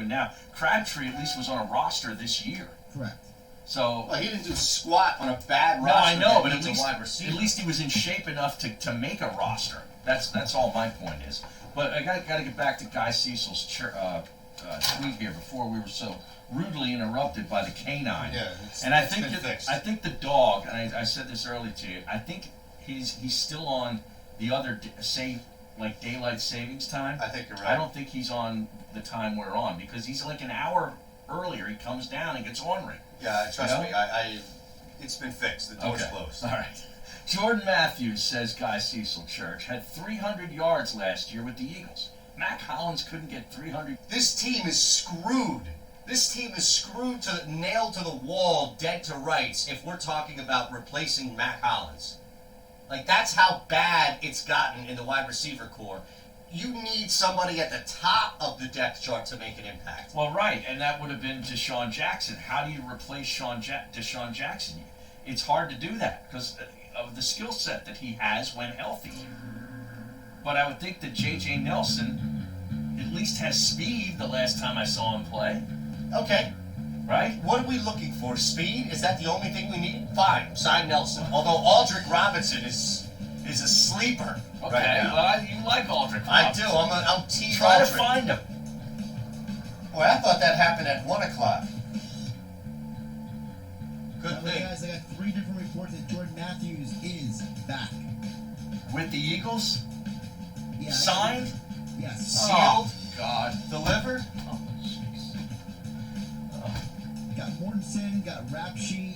doing now. Crabtree at least was on a roster this year. Correct. So well, he didn't do squat on a bad roster. No, I know, but at least he was in shape enough to make a roster. That's all my point is. But I got to get back to Guy Cecil's tweet here before we were so rudely interrupted by the canine. Yeah, and I think the dog, and I said this earlier to you, I think he's still on the other like daylight savings time. I think you're right. I don't think he's on the time we're on because he's like an hour earlier. He comes down and gets on ring. Yeah, trust me. It's been fixed. The door's closed. All right. Jordan Matthews says Guy Cecil Church had 300 yards last year with the Eagles. Mac Hollins couldn't get 300. This team is screwed. This team is screwed nailed to the wall, dead to rights, if we're talking about replacing Mac Hollins. Like, that's how bad it's gotten in the wide receiver core. You need somebody at the top of the depth chart to make an impact. Well, right, and that would have been Deshaun Jackson. How do you replace Deshaun Jackson? It's hard to do that because of the skill set that he has when healthy. But I would think that J.J. Nelson at least has speed the last time I saw him play. Okay. Right? What are we looking for? Speed? Is that the only thing we need? Fine, sign Nelson. Although Aldrick Robinson is a sleeper right now. Well, you like Aldrick Robinson. I do. I'm team Try Aldrick. to find him. Boy, I thought that happened at 1 o'clock. Good thing. Guys, I got 3 different reports that Jordan Matthews is back. With the Eagles? Yeah. Signed? Yes. Sealed? Oh, God. Delivered? Oh, jeez. Got Mortensen, got Rap Sheet.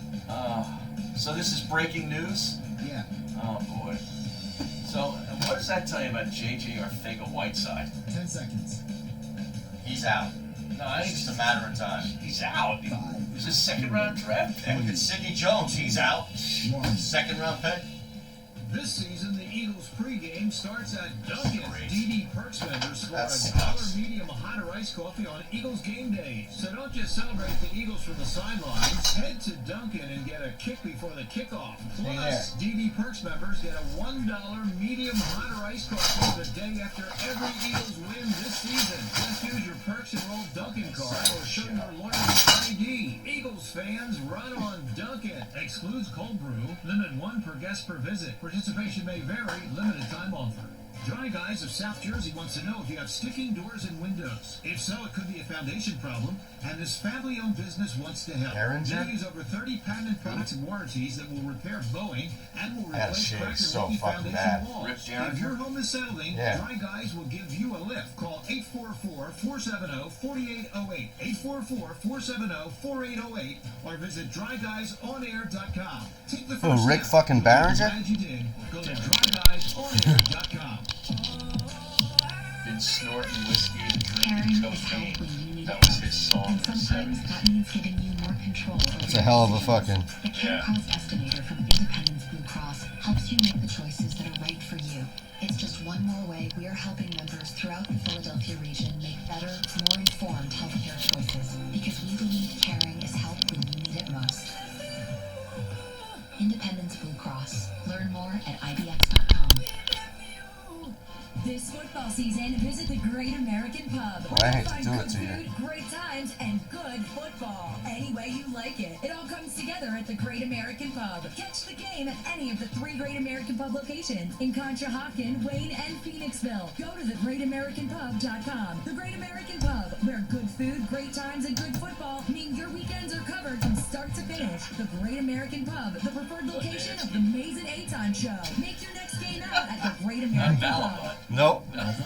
So this is breaking news? Yeah. Oh, boy. So what does that tell you about J.J. Arcega-Whiteside? 10 seconds. He's out. No, I think It's just a matter of time. he's out. 5. He's a second-round draft pick. Look at Sidney Jones. He's out. 1. Second-round pick. This season, the Eagles pregame starts at Dunkin'. DD Perks members score That a sucks. $1 medium hot or iced coffee on Eagles game day. So don't just celebrate the Eagles from the sidelines. Head to Dunkin' and get a kick before the kickoff. Plus, DD Perks members get a $1 medium hot or iced coffee the day after every Eagles win this season. Just use your Perks Enrolled Dunkin' card or show your lawyer's ID. Eagles fans, run on Dunkin'. Excludes cold brew. Limit 1 per guest per visit. Participation may vary. Limited time offer. Dry Guys of South Jersey wants to know if you have sticking doors and windows. If so, it could be a foundation problem, and this family-owned business wants to help. Herringer? They use over 30 patented products and warranties that will repair bowing and will replace shit cracked is and so leaky fucking foundation bad. walls. Rip Derringer? If your home is settling, Dry Guys will give you a lift. Call 844-470-4808, 844-470-4808, or visit dryguysonair.com. Take the first Rick step. fucking Barringer? Glad you did. Go to dryguysonair.com. Been snorting whiskey and drinking cocaine. That was his song in the 70s. That means giving you more control over It's a hell of a fucking... The care cost estimator from Independence Blue Cross helps you make the choices that are right for you. It's just one more way we are helping members throughout the Philadelphia region make better, more informed healthcare choices. Because we believe caring is help when you need it most. Independence Blue Cross. Learn more at IBX.com. This football season, visit the Great American Pub. Boy, I hate to Find do it good to you. food, great times, and good football. Any way you like it. It all comes together at the Great American Pub. Catch the game at any of the 3 Great American Pub locations in Conshohocken, Wayne, and Phoenixville. Go to thegreatamericanpub.com. The Great American Pub, where good food, great times, and good football mean your weekends are covered from start to finish. The Great American Pub, the preferred location of the Maze and Aton Show. Make your next game out at the Great American Pub. Nope.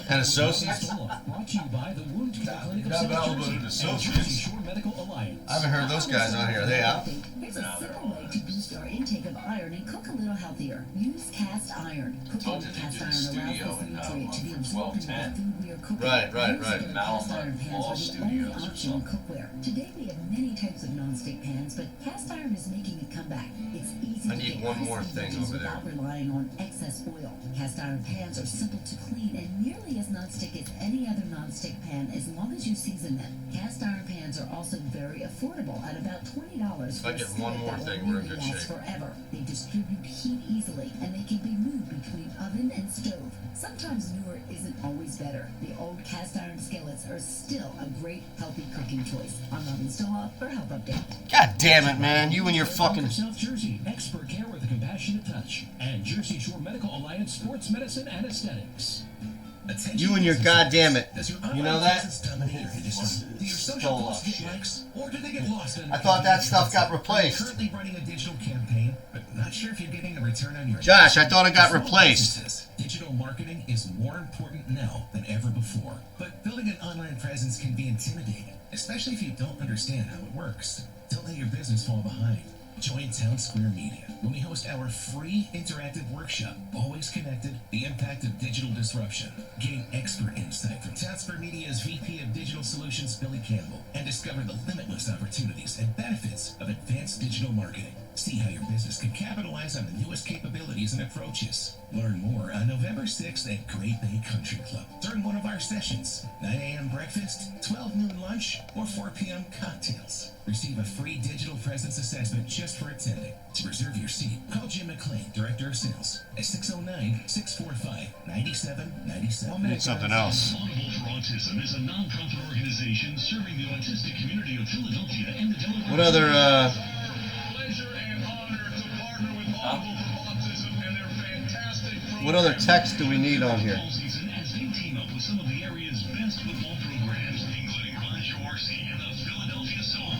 And Associates? Brought to you by the Wound Care Clinic of Not South available Jersey to and Associates. Jersey Shore Medical Alliance. I haven't heard those guys on here. Are they out? Here's a simple way to boost your intake of iron and cook a little healthier. Use cast iron. Cooking with cast iron allows the nutrient to be absorbed into the food we are cooking. Right. Regular cast iron pans are the only option in cookware. Today we have many types of non-stick pans, but cast iron is making a comeback. It's easy I to need get one more crispy thing veggies over there. without relying on excess oil. Cast iron pans are simple to clean and nearly as non-stick as any other non-stick pan as long as you season them. Cast iron pans irons are also very affordable at about $20 for If I a get skillet one more that will thing, we're in really good last shape. forever. They distribute heat easily, and they can be moved between oven and stove. Sometimes newer isn't always better. The old cast iron skillets are still a great, healthy cooking choice. I'm Robin Stola for Health Update. God damn it, man. You and your fucking... South Jersey, expert care with a compassionate touch. And Jersey Shore Medical Alliance Sports Medicine and Aesthetics. You and your goddamn it. You know that? Do your social posts get likes, or do they get lost in I thought that stuff got replaced. Currently running a digital campaign, but not sure if you're getting a return on your Josh, I thought it got replaced. Digital marketing is more important now than ever before. But building an online presence can be intimidating, especially if you don't understand how it works. Don't let your business fall behind. Join Town Square Media when we host our free interactive workshop, Always Connected, the Impact of Digital Disruption. Gain expert insight from Town Square Media's VP of Digital Solutions, Billy Campbell, and discover the limitless opportunities and benefits of advanced digital marketing. See how your business can capitalize on the newest capabilities and approaches. Learn more on November 6th at Great Bay Country Club during one of our sessions. 9 a.m. breakfast, 12 noon lunch, or 4 p.m. cocktails. Receive a free digital presence assessment just for attending. To reserve your seat, call Jim McClain, Director of Sales, at 609-645-9797. Need something else. Audible for Autism is a non-profit organization serving the autistic community of Philadelphia and the Delaware. What other, Pleasure and honor to partner with Audible for Autism and their fantastic what other text do we need on here? season as they team up with some of the area's best football programs, including Ron Jaworski and the Philadelphia Soul.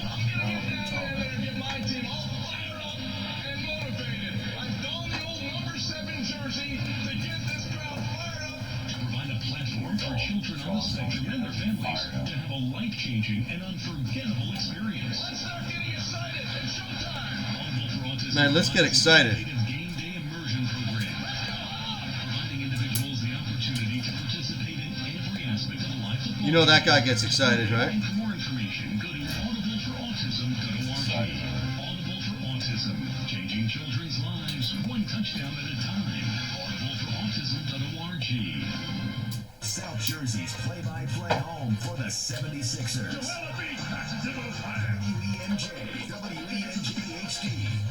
Get my team all fired up and motivated. I've donned the old number 7 jersey to get this crowd fired up. To provide a platform for children on the spectrum and their families to have a life-changing and unforgettable experience. Let's start getting excited. It's showtime. Audible for Autism Man, let's get excited. Game day immersion program, providing individuals the opportunity to participate in every aspect of life. You know that guy gets excited, right? For more information, go to audibleforautism.org. Audible for Autism, changing children's lives one touchdown at a time. Audibleforautism.org. South Jersey's play-by-play home for the 76ers. WENJ, WENJ HD,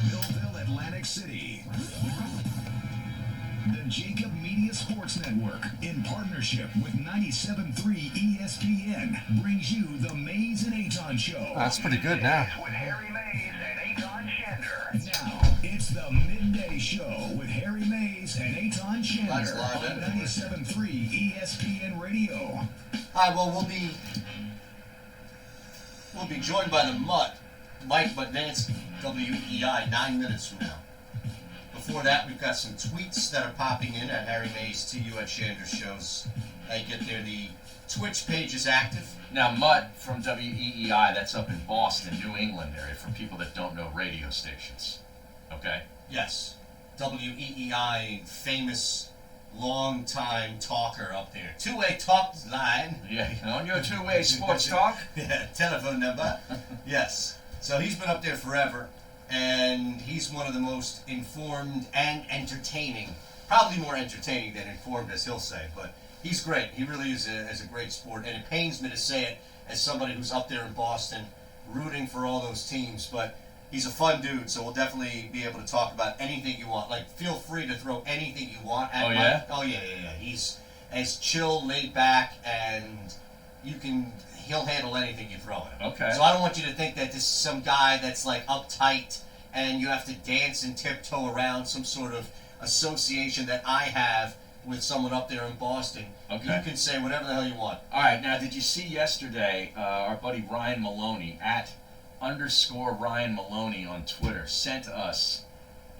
Millville, Atlantic City. The Jacob Media Sports Network, in partnership with 97.3 ESPN, brings you the Mays and Aton Show. That's pretty good now. With Harry Mays and Aton Shander. Now, it's the Midday Show with Harry Mays and Aton Shander That's live, on isn't it? 97.3 ESPN Radio. All right, well, we'll be joined by the Mutt, Mike Mutnansky, WEI, 9 minutes from now. Before that, we've got some tweets that are popping in at Harry Mays to you at Shander shows. How you get there? The Twitch page is active. Now, Mutt from WEEI, that's up in Boston, New England area, for people that don't know radio stations. Okay? Yes, WEEI, famous long-time talker up there. Two-way talk line. Yeah, on your two-way sports talk. Yeah, telephone number. Yes. So he's been up there forever, and he's one of the most informed and entertaining, probably more entertaining than informed, as he'll say, but he's great. He really is a great sport, and it pains me to say it as somebody who's up there in Boston rooting for all those teams, but he's a fun dude, so we'll definitely be able to talk about anything you want. Like, feel free to throw anything you want at Mike. Yeah? Oh, yeah. He's as chill, laid back, and he'll handle anything you throw at him. Okay. So I don't want you to think that this is some guy that's, like, uptight and you have to dance and tiptoe around some sort of association that I have with someone up there in Boston. Okay. You can say whatever the hell you want. All right, now, did you see yesterday our buddy Ryan Maloney, @_Ryan Maloney on Twitter, sent us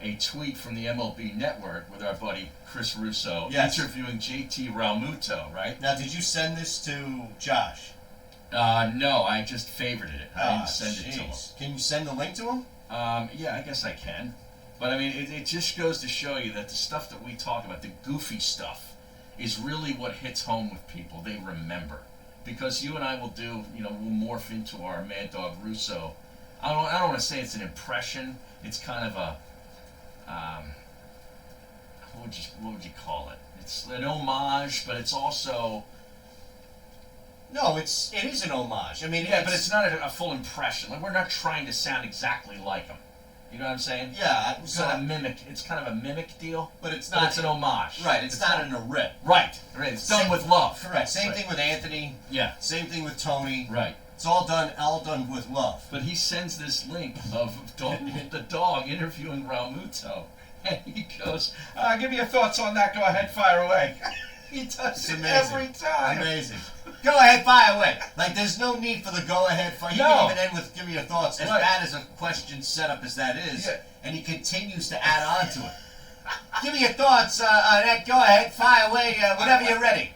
a tweet from the MLB Network with our buddy Chris Russo interviewing JT Realmuto, right? Now, did you send this to Josh? No, I just favorited it. I didn't send it to him. Can you send the link to him? Yeah, I guess I can. But I mean, it just goes to show you that the stuff that we talk about, the goofy stuff, is really what hits home with people. They remember. Because you and I will do, we'll morph into our Mad Dog Russo. I don't want to say it's an impression. It's kind of a, what would you call it? It's an homage, but it's also No, it is an homage. I mean, Yeah, but it's not a full impression. Like, we're not trying to sound exactly like him. You know what I'm saying? Yeah, It's kind of mimic. It's kind of a mimic deal. but it's But not. it's an homage. Right, it's not a rip. Right. It's done with love. Correct. Same Right. thing with Anthony. Yeah. Same thing with Tony. Right. It's all done with love. But he sends this link of the dog interviewing Ramuto, and he goes, "Give me your thoughts on that. Go ahead, fire away." He does It's it amazing. every time. Amazing. Go ahead, fire away. Like, there's no need for the go ahead fire. He No. can even end with "give me your thoughts." As Right. bad as a question setup as that is, Yeah. and he continues to add on to it. Give me your thoughts on that. Go ahead, fire away whenever you're ready.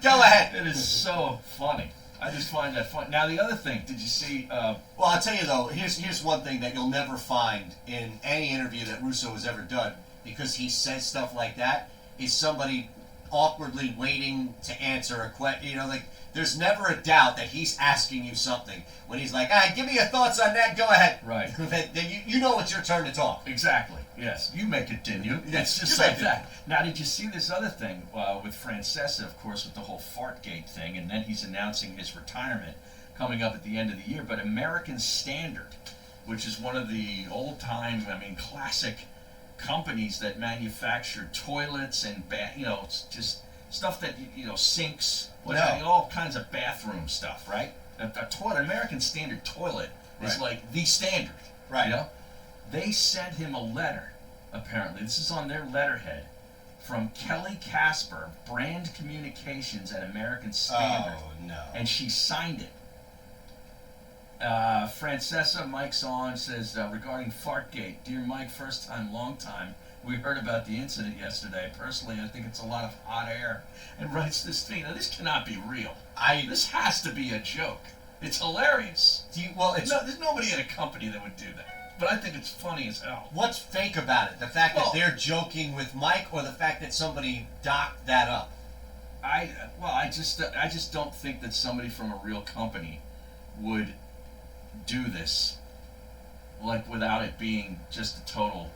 Go ahead. It is so funny. I just find that funny. Now, the other thing, did you see? Well, I'll tell you though. Here's one thing that you'll never find in any interview that Russo has ever done, because he says stuff like that, is somebody awkwardly waiting to answer a question. You know, like, there's never a doubt that he's asking you something when he's like, give me your thoughts on that. Go ahead. Right. Then you know it's your turn to talk. Exactly. Yes. You make it, didn't you? Yes, It's just you like make it. that. Now, did you see this other thing with Francesa, of course, with the whole Fartgate thing, and then he's announcing his retirement coming up at the end of the year. But American Standard, which is one of the old-time, classic companies that manufacture toilets and it's just stuff that sinks, all kinds of bathroom stuff, right? A toilet, American Standard toilet is Right. like the standard, Right. They sent him a letter, apparently. This is on their letterhead, from Kelly Casper, brand communications at American Standard. Oh no. And she signed it. Francesa, Mike's on, says, regarding Fartgate, dear Mike, first time, long time. We heard about the incident yesterday. Personally, I think it's a lot of hot air. And writes this thing. Now, this cannot be real. This has to be a joke. It's hilarious. There's nobody in a company that would do that. But I think it's funny as hell. What's fake about it? The fact that they're joking with Mike, or the fact that somebody docked that up? I just don't think that somebody from a real company would do this, like, without it being just a total,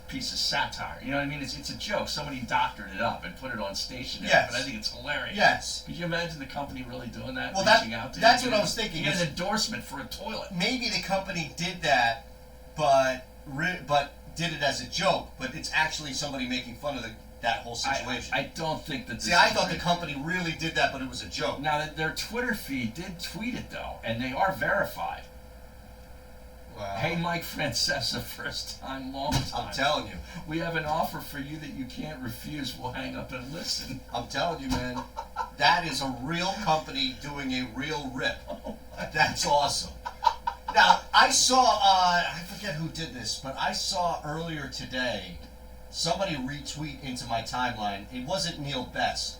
piece of satire. You know what I mean? It's a joke. Somebody doctored it up and put it on stationery. Yes. But I think it's hilarious. Yes. Could you imagine the company really doing that? Well, reaching out to that's you? what I was thinking. You get an endorsement for a toilet. Maybe the company did that, but did it as a joke. But it's actually somebody making fun of that whole situation. I don't think that. See, I thought the company really did that, but it was a joke. Now, their Twitter feed did tweet it, though, and they are verified. Wow. Hey, Mike Francesa, first time, long time. I'm telling you. We have an offer for you that you can't refuse. We'll hang up and listen. I'm telling you, man. That is a real company doing a real rip. That's awesome. Now, I saw, I forget who did this, but I saw earlier today somebody retweet into my timeline. It wasn't Neil Best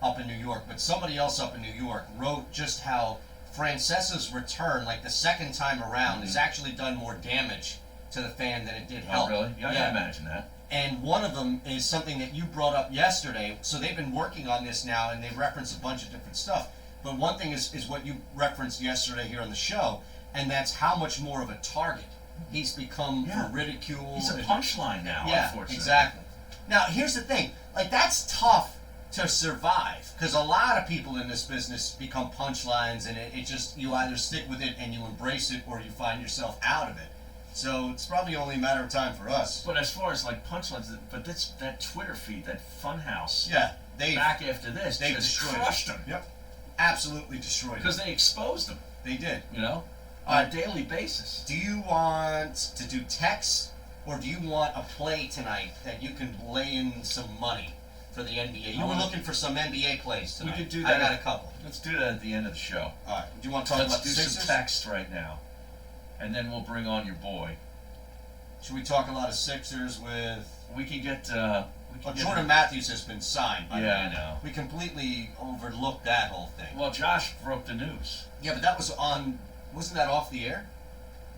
up in New York, but somebody else up in New York wrote just how Francesa's return, like the second time around, has actually done more damage to the fan than it did help. Oh, really? Yeah, I can imagine that. And one of them is something that you brought up yesterday. So they've been working on this now, and they reference a bunch of different stuff. But one thing is what you referenced yesterday here on the show, and that's how much more of a target he's become for ridicule. He's a punchline now, unfortunately. Exactly. Now, here's the thing. Like, that's tough to survive, because a lot of people in this business become punchlines, and it just, you either stick with it and you embrace it, or you find yourself out of it. So it's probably only a matter of time for us. But as far as like punchlines, but that Twitter feed, that Funhouse, they back after this, they just destroyed crushed it. him. Yep, absolutely destroyed Because it. they exposed him. They did. On a daily basis. Do you want to do text, or do you want a play tonight that you can lay in some money for the NBA? You were looking for some NBA plays tonight. We could do that. I got a couple. Let's do that at the end of the show. All right. Do you want to talk about the Let's do Sixers? some text right now, and then we'll bring on your boy. Should we talk a lot of Sixers with? We can get. Jordan Matthews has been signed. By I know. We completely overlooked that whole thing. Well, Josh broke the news. Yeah, but that was on. Wasn't that off the air?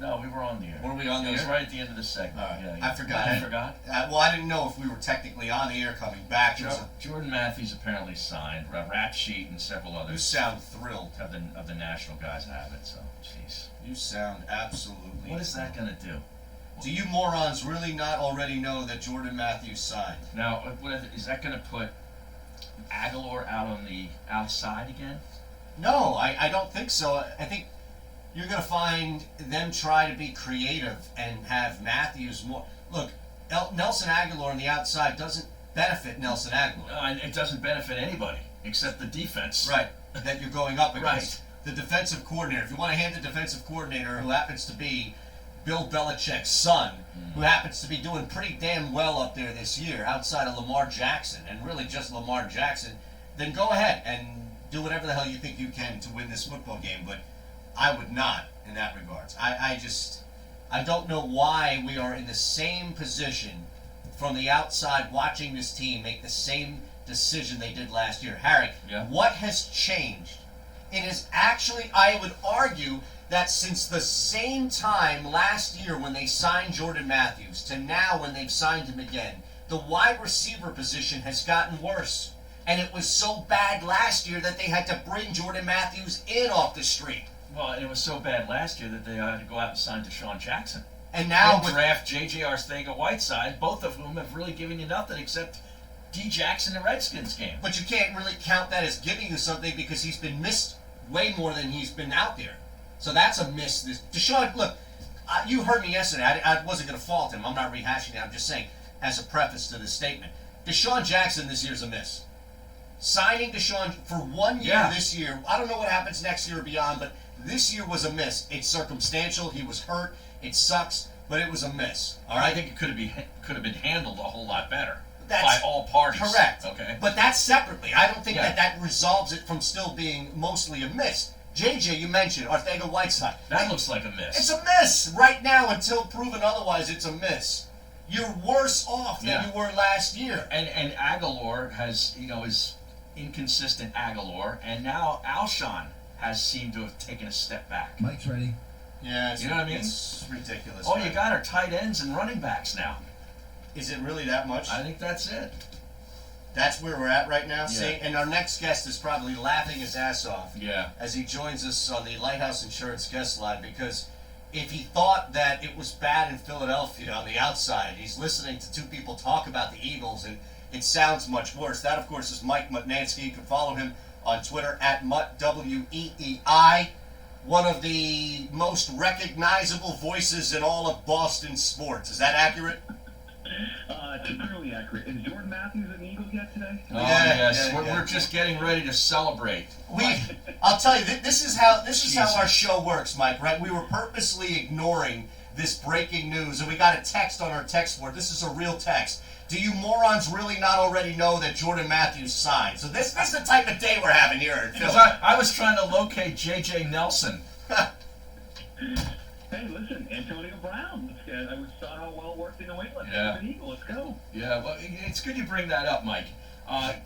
No, we were on the air. Were we on the air? It was air? right at the end of the segment. All right. Yeah, I forgot. I forgot. Well, I didn't know if we were technically on the air coming back. Jordan Matthews apparently signed. Rap Sheet and several others. You sound thrilled. Of the national guys have it. So, jeez. You sound absolutely. What is that going to do? Do you morons really not already know that Jordan Matthews signed? Now, is that going to put Aguilar out on the outside again? No, I don't think so. I think you're going to find them try to be creative and have Matthews more. Look, Nelson Aguilar on the outside doesn't benefit Nelson Aguilar. And it doesn't benefit anybody except the defense. Right, that you're going up against. Right. The defensive coordinator. If you want to hand the defensive coordinator, who happens to be Bill Belichick's son, who happens to be doing pretty damn well up there this year, outside of Lamar Jackson, and really just Lamar Jackson, then go ahead and do whatever the hell you think you can to win this football game. But I would not in that regards. I don't know why we are in the same position from the outside watching this team make the same decision they did last year. Harry, what has changed? It is actually, I would argue, that since the same time last year when they signed Jordan Matthews to now when they've signed him again, the wide receiver position has gotten worse. And it was so bad last year that they had to bring Jordan Matthews in off the street. Well, and it was so bad last year that they had to go out and sign DeSean Jackson. And now and draft J.J. Arcega-Whiteside, both of whom have really given you nothing except D. Jackson and Redskins game. But you can't really count that as giving you something because he's been missed way more than he's been out there. So that's a miss. DeSean, look, you heard me yesterday. I wasn't going to fault him. I'm not rehashing it. I'm just saying, as a preface to this statement, DeSean Jackson this year is a miss. Signing DeSean for 1 year this year, I don't know what happens next year or beyond, but this year was a miss. It's circumstantial. He was hurt. It sucks, but it was a miss. All right? I think it could have been handled a whole lot better by all parties. Correct. Okay. But that's separately. I don't think that resolves it from still being mostly a miss. JJ, you mentioned Arcega-Whiteside. That looks like a miss. It's a miss right now until proven otherwise. It's a miss. You're worse off than you were last year. And Aguilar has, is inconsistent Aguilar, and now Alshon has seemed to have taken a step back. Mike's ready. Yeah, you know what I mean? It's ridiculous. All you got are tight ends and running backs now. Is it really that much? I think that's it. That's where we're at right now. Yeah. See, and our next guest is probably laughing his ass off. Yeah. As he joins us on the Lighthouse Insurance guest line, because if he thought that it was bad in Philadelphia on the outside, he's listening to two people talk about the Eagles, and it sounds much worse. That, of course, is Mike Mutnansky. You can follow him on Twitter at MuttWeei. One of the most recognizable voices in all of Boston sports. Is that accurate? It's fairly accurate. Is Jordan Matthews an Eagle yet today? Oh, yes. We're just getting ready to celebrate. I'll tell you, this is how our show works, Mike, right? We were purposely ignoring this breaking news, and we got a text on our text board. This is a real text. Do you morons really not already know that Jordan Matthews signed? So this is the type of day we're having here in Philly. Because I was trying to locate J.J. Nelson. Hey, listen, Antonio Brown. I saw how well it worked in New England. Yeah. An Eagle. Let's go. Yeah, well, it's good you bring that up, Mike.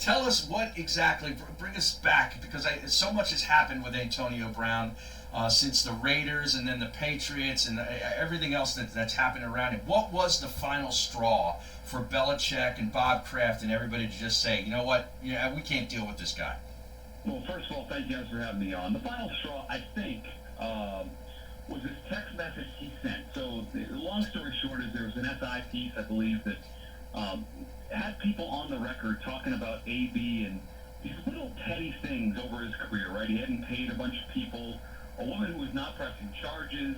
Tell us what exactly, bring us back, because so much has happened with Antonio Brown since the Raiders and then the Patriots and everything else that's happened around him. What was the final straw for Belichick and Bob Kraft and everybody to just say, you know what, we can't deal with this guy? Well, first of all, thank you guys for having me on. The final straw, I think, was this text message he sent. So the long story short is there was an SI piece, I believe, that had people on the record talking about AB and these little petty things over his career, right? He hadn't paid a bunch of people. A woman who was not pressing charges,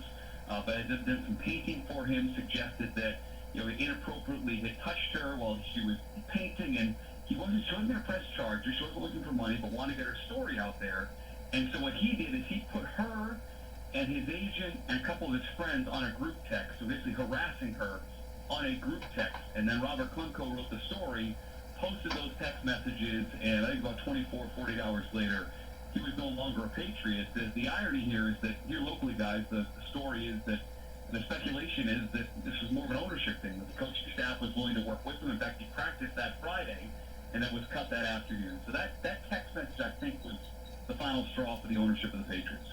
but had done some painting for him, suggested that he inappropriately had touched her while she was painting, and she wasn't going to press charges. She wasn't looking for money, but wanted to get her story out there. And so what he did is he put her and his agent and a couple of his friends on a group text, so basically harassing her on a group text. And then Robert Klemko wrote the story, posted those text messages, and I think about 24, 48 hours later, he was no longer a Patriot. The irony here is that here locally, guys, the story is that the speculation is that this was more of an ownership thing, that the coaching staff was willing to work with him. In fact, he practiced that Friday, and then was cut that afternoon. So that text message, I think, was the final straw for the ownership of the Patriots.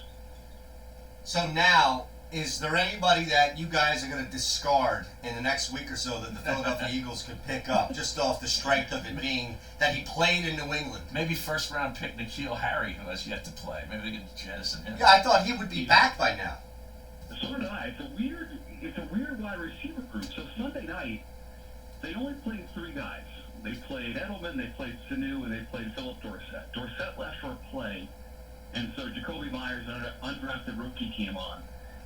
So now, is there anybody that you guys are going to discard in the next week or so that the Philadelphia Eagles could pick up just off the strength of it being that he played in New England? Maybe first-round pick N'Keal Harry, who has yet to play. Maybe they can jettison him. Yeah, I thought he would be back by now. So did I. It's a weird wide receiver group. So Sunday night, they only played three guys. They played Edelman, they played Sanu, and they played Philip Dorsett. Dorsett left for a play, and so Jacoby Myers, an undrafted rookie, came on.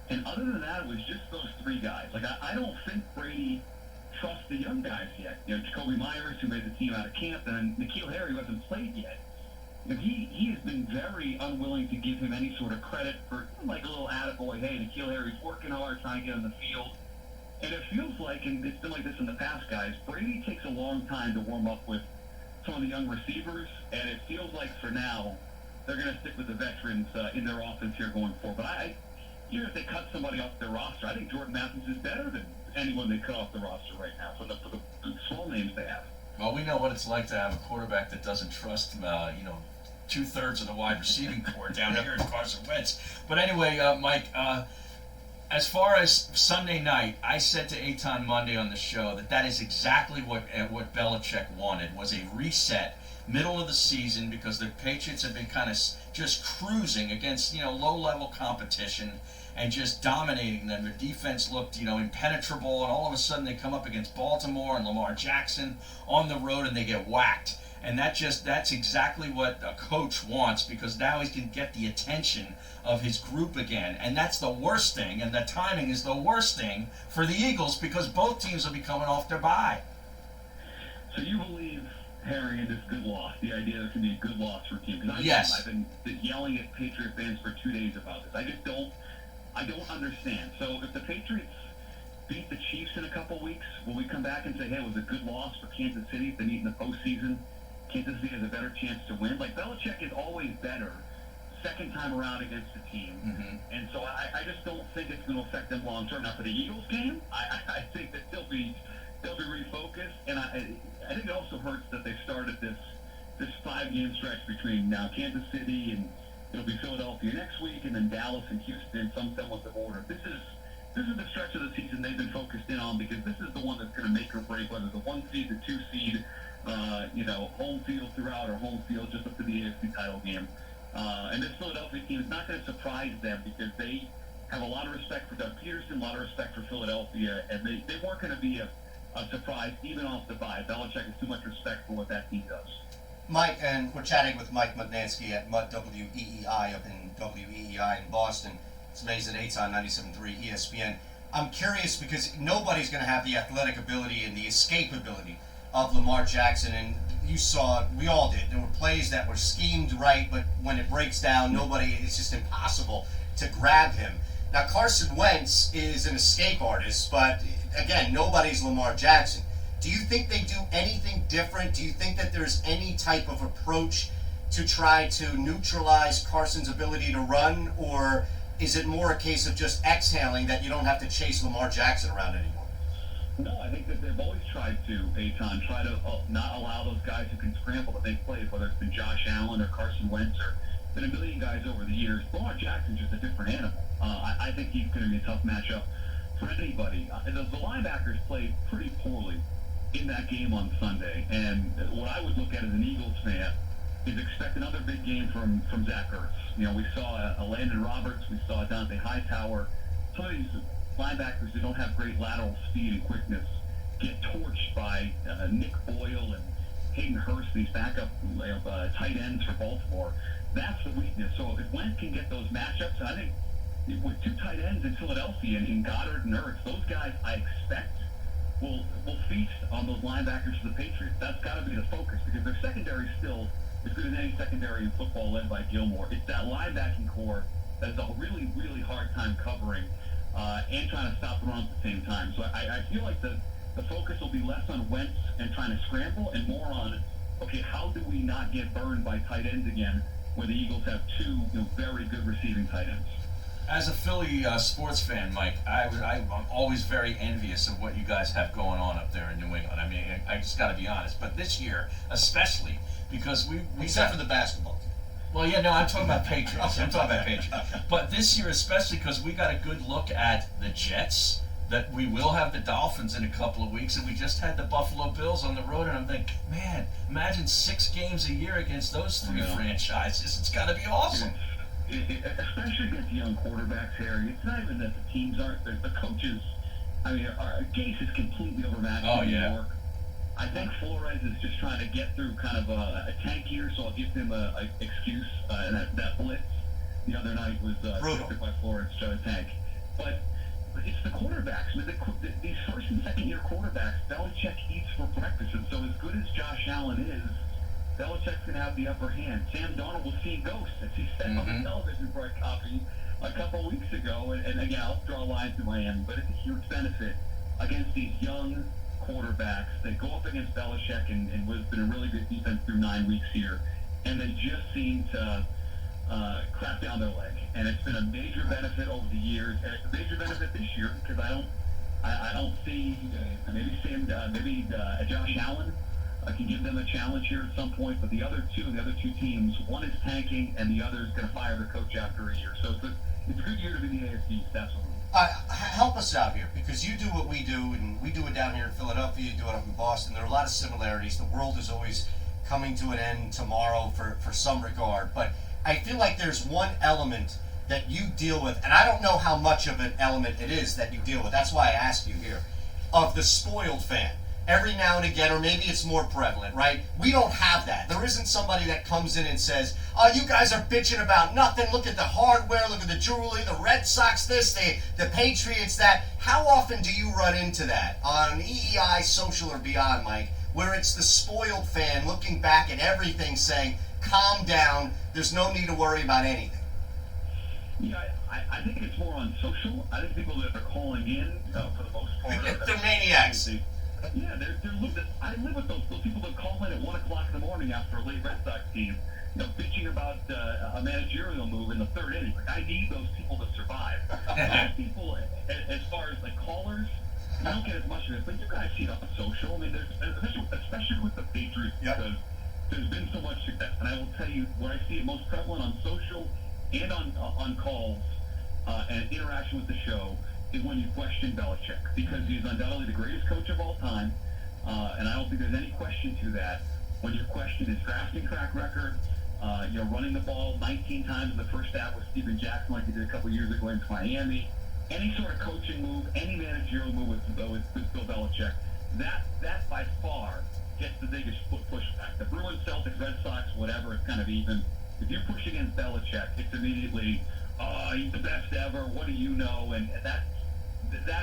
And other than that, it was just those three guys. Like, I don't think Brady trusts the young guys yet. You know, Jacoby Myers, who made the team out of camp, and N'Keal Harry, who hasn't played yet. You know, he has been very unwilling to give him any sort of credit for, like, a little attaboy, hey, N'Keal Harry's working hard, trying to get on the field. And it feels like, and it's been like this in the past, guys, Brady takes a long time to warm up with some of the young receivers, and it feels like for now they're going to stick with the veterans in their offense here going forward. But even if they cut somebody off their roster, I think Jordan Matthews is better than anyone they cut off the roster right now for the small names they have. Well, we know what it's like to have a quarterback that doesn't trust, 2/3 of the wide receiving corps down here in Carson Wentz. But anyway, Mike, as far as Sunday night, I said to Eitan Monday on the show that is exactly what Belichick wanted, was a reset, middle of the season, because the Patriots have been kind of just cruising against, low-level competition and just dominating them. Their defense looked, impenetrable, and all of a sudden they come up against Baltimore and Lamar Jackson on the road and they get whacked. And that's exactly what a coach wants, because now he can get the attention of his group again. And that's the worst thing, and the timing is the worst thing for the Eagles, because both teams will be coming off their bye. So you believe, Harry, in this good loss, the idea that it can be a good loss for a team? Because Yes. I've been yelling at Patriot fans for 2 days about this. I don't understand. So if the Patriots beat the Chiefs in a couple weeks, will we come back and say, hey, it was a good loss for Kansas City if they meet in the postseason? Kansas City has a better chance to win. Like, Belichick is always better second time around against the team. Mm-hmm. And so I just don't think it's going to affect them long term. Now, for the Eagles game, I think that they'll be refocused. And I think it also hurts that they started this 5-game stretch between now Kansas City, and it'll be Philadelphia next week, and then Dallas and Houston in some semblance of order. This is the stretch of the season they've been focused in on, because this is the one that's going to make or break whether the 1 seed, the 2 seed, home field throughout or home field just up to the AFC title game. And this Philadelphia team is not going to surprise them, because they have a lot of respect for Doug Peterson, a lot of respect for Philadelphia, and they weren't going to be a surprise even off the bye. Belichick has too much respect for what that team does. Mike, and we're chatting with Mike Mutnansky at Mud WEEI up in WEEI in Boston. It's amazing, Eitan 97.3 ESPN. I'm curious, because nobody's going to have the athletic ability and the escapability of Lamar Jackson, and you saw it, we all did. There were plays that were schemed right, but when it breaks down, it's just impossible to grab him. Now, Carson Wentz is an escape artist, but again, nobody's Lamar Jackson. Do you think they do anything different? Do you think that there's any type of approach to try to neutralize Carson's ability to run, or is it more a case of just exhaling that you don't have to chase Lamar Jackson around anymore? No, I think that they've always tried to, Eitan, try to not allow those guys who can scramble to make plays, whether it's been Josh Allen or Carson Wentz or been a million guys over the years. Lamar Jackson's just a different animal. I think he's going to be a tough matchup for anybody. The linebackers played pretty poorly in that game on Sunday, and what I would look at as an Eagles fan is expect another big game from Zach Ertz. We saw a Landon Roberts, we saw a Dante Hightower. Some of these linebackers who don't have great lateral speed and quickness get torched by Nick Boyle and Hayden Hurst, these backup tight ends for Baltimore. That's the weakness. So if Wentz can get those matchups, and I think with 2 tight ends in Philadelphia, in Goddard and Ertz, those guys I expect will feast on those linebackers for the Patriots. That's got to be the focus, because their secondary is still as good as any secondary in football led by Gilmore. It's that linebacking core that is a really, really hard time covering and trying to stop the run at the same time. So I feel like the focus will be less on Wentz and trying to scramble, and more on, okay, how do we not get burned by tight ends again, where the Eagles have 2 very good receiving tight ends? As a Philly sports fan, Mike, I'm always very envious of what you guys have going on up there in New England. I mean, I just got to be honest. But this year, especially, because we Except for the basketball team. Well, yeah, no, I'm talking about Patriots. But this year, especially, because we got a good look at the Jets, that we will have the Dolphins in a couple of weeks, and we just had the Buffalo Bills on the road, and I'm thinking, man, imagine 6 games a year against those 3 franchises. It's got to be awesome. Especially against young quarterbacks, Harry. It's not even that the teams aren't, the coaches. I mean, Gase is completely overmatched in New York. I think Flores is just trying to get through kind of a tank year, so I'll give him a excuse. And that blitz the other night was scripted by Flores to try to tank. But it's the quarterbacks. I mean, these first and second year quarterbacks, Belichick eats for breakfast. And so as good as Josh Allen is, Belichick's going to have the upper hand. Sam Darnold was seeing ghosts, as he said on the television broadcast a couple of weeks ago. And again, I'll draw lines to Miami, but it's a huge benefit against these young quarterbacks that go up against Belichick and was been a really good defense through 9 weeks here, and they just seem to crap down their leg. And it's been a major benefit over the years, and it's a major benefit this year because I don't see maybe Josh Allen can give them a challenge here at some point, but the other two teams, one is tanking and the other is going to fire their coach after a year. So it's a good year to be the AFC. Absolutely. Help us out here, because you do what we do, and we do it down here in Philadelphia, you do it up in Boston. There are a lot of similarities. The world is always coming to an end tomorrow for some regard, but I feel like there's one element that you deal with, and I don't know how much of an element it is that you deal with. That's why I ask you here, of the spoiled fan. Every now and again, or maybe it's more prevalent, right? We don't have that. There isn't somebody that comes in and says, oh, you guys are bitching about nothing. Look at the hardware, look at the jewelry, the Red Sox this, the Patriots that. How often do you run into that on EEI, social, or beyond, Mike, where it's the spoiled fan looking back at everything saying, calm down, there's no need to worry about anything? Yeah, I think it's more on social. I think people that are calling in, for the most part, they're maniacs. Yeah, I live with those people that call in at 1 o'clock in the morning after a late Red Sox game, bitching about a managerial move in the third inning. Like, I need those people to survive. Those people, as far as like callers, you don't get as much of it, but you guys see it on social. I mean, especially with the Patriots, because there's been so much success. And I will tell you, where I see it most prevalent on social and on calls and interaction with the show is when you question Belichick, because he's undoubtedly the greatest coach of all time, and I don't think there's any question to that. When you question his drafting track record, running the ball 19 times in the first half with Steven Jackson like he did a couple years ago against Miami, any sort of coaching move, any managerial move with Bill Belichick, that by far gets the biggest pushback. The Bruins, Celtics, Red Sox, whatever, it's kind of even. If you push against Belichick, it's immediately, he's the best ever, what do you know? And that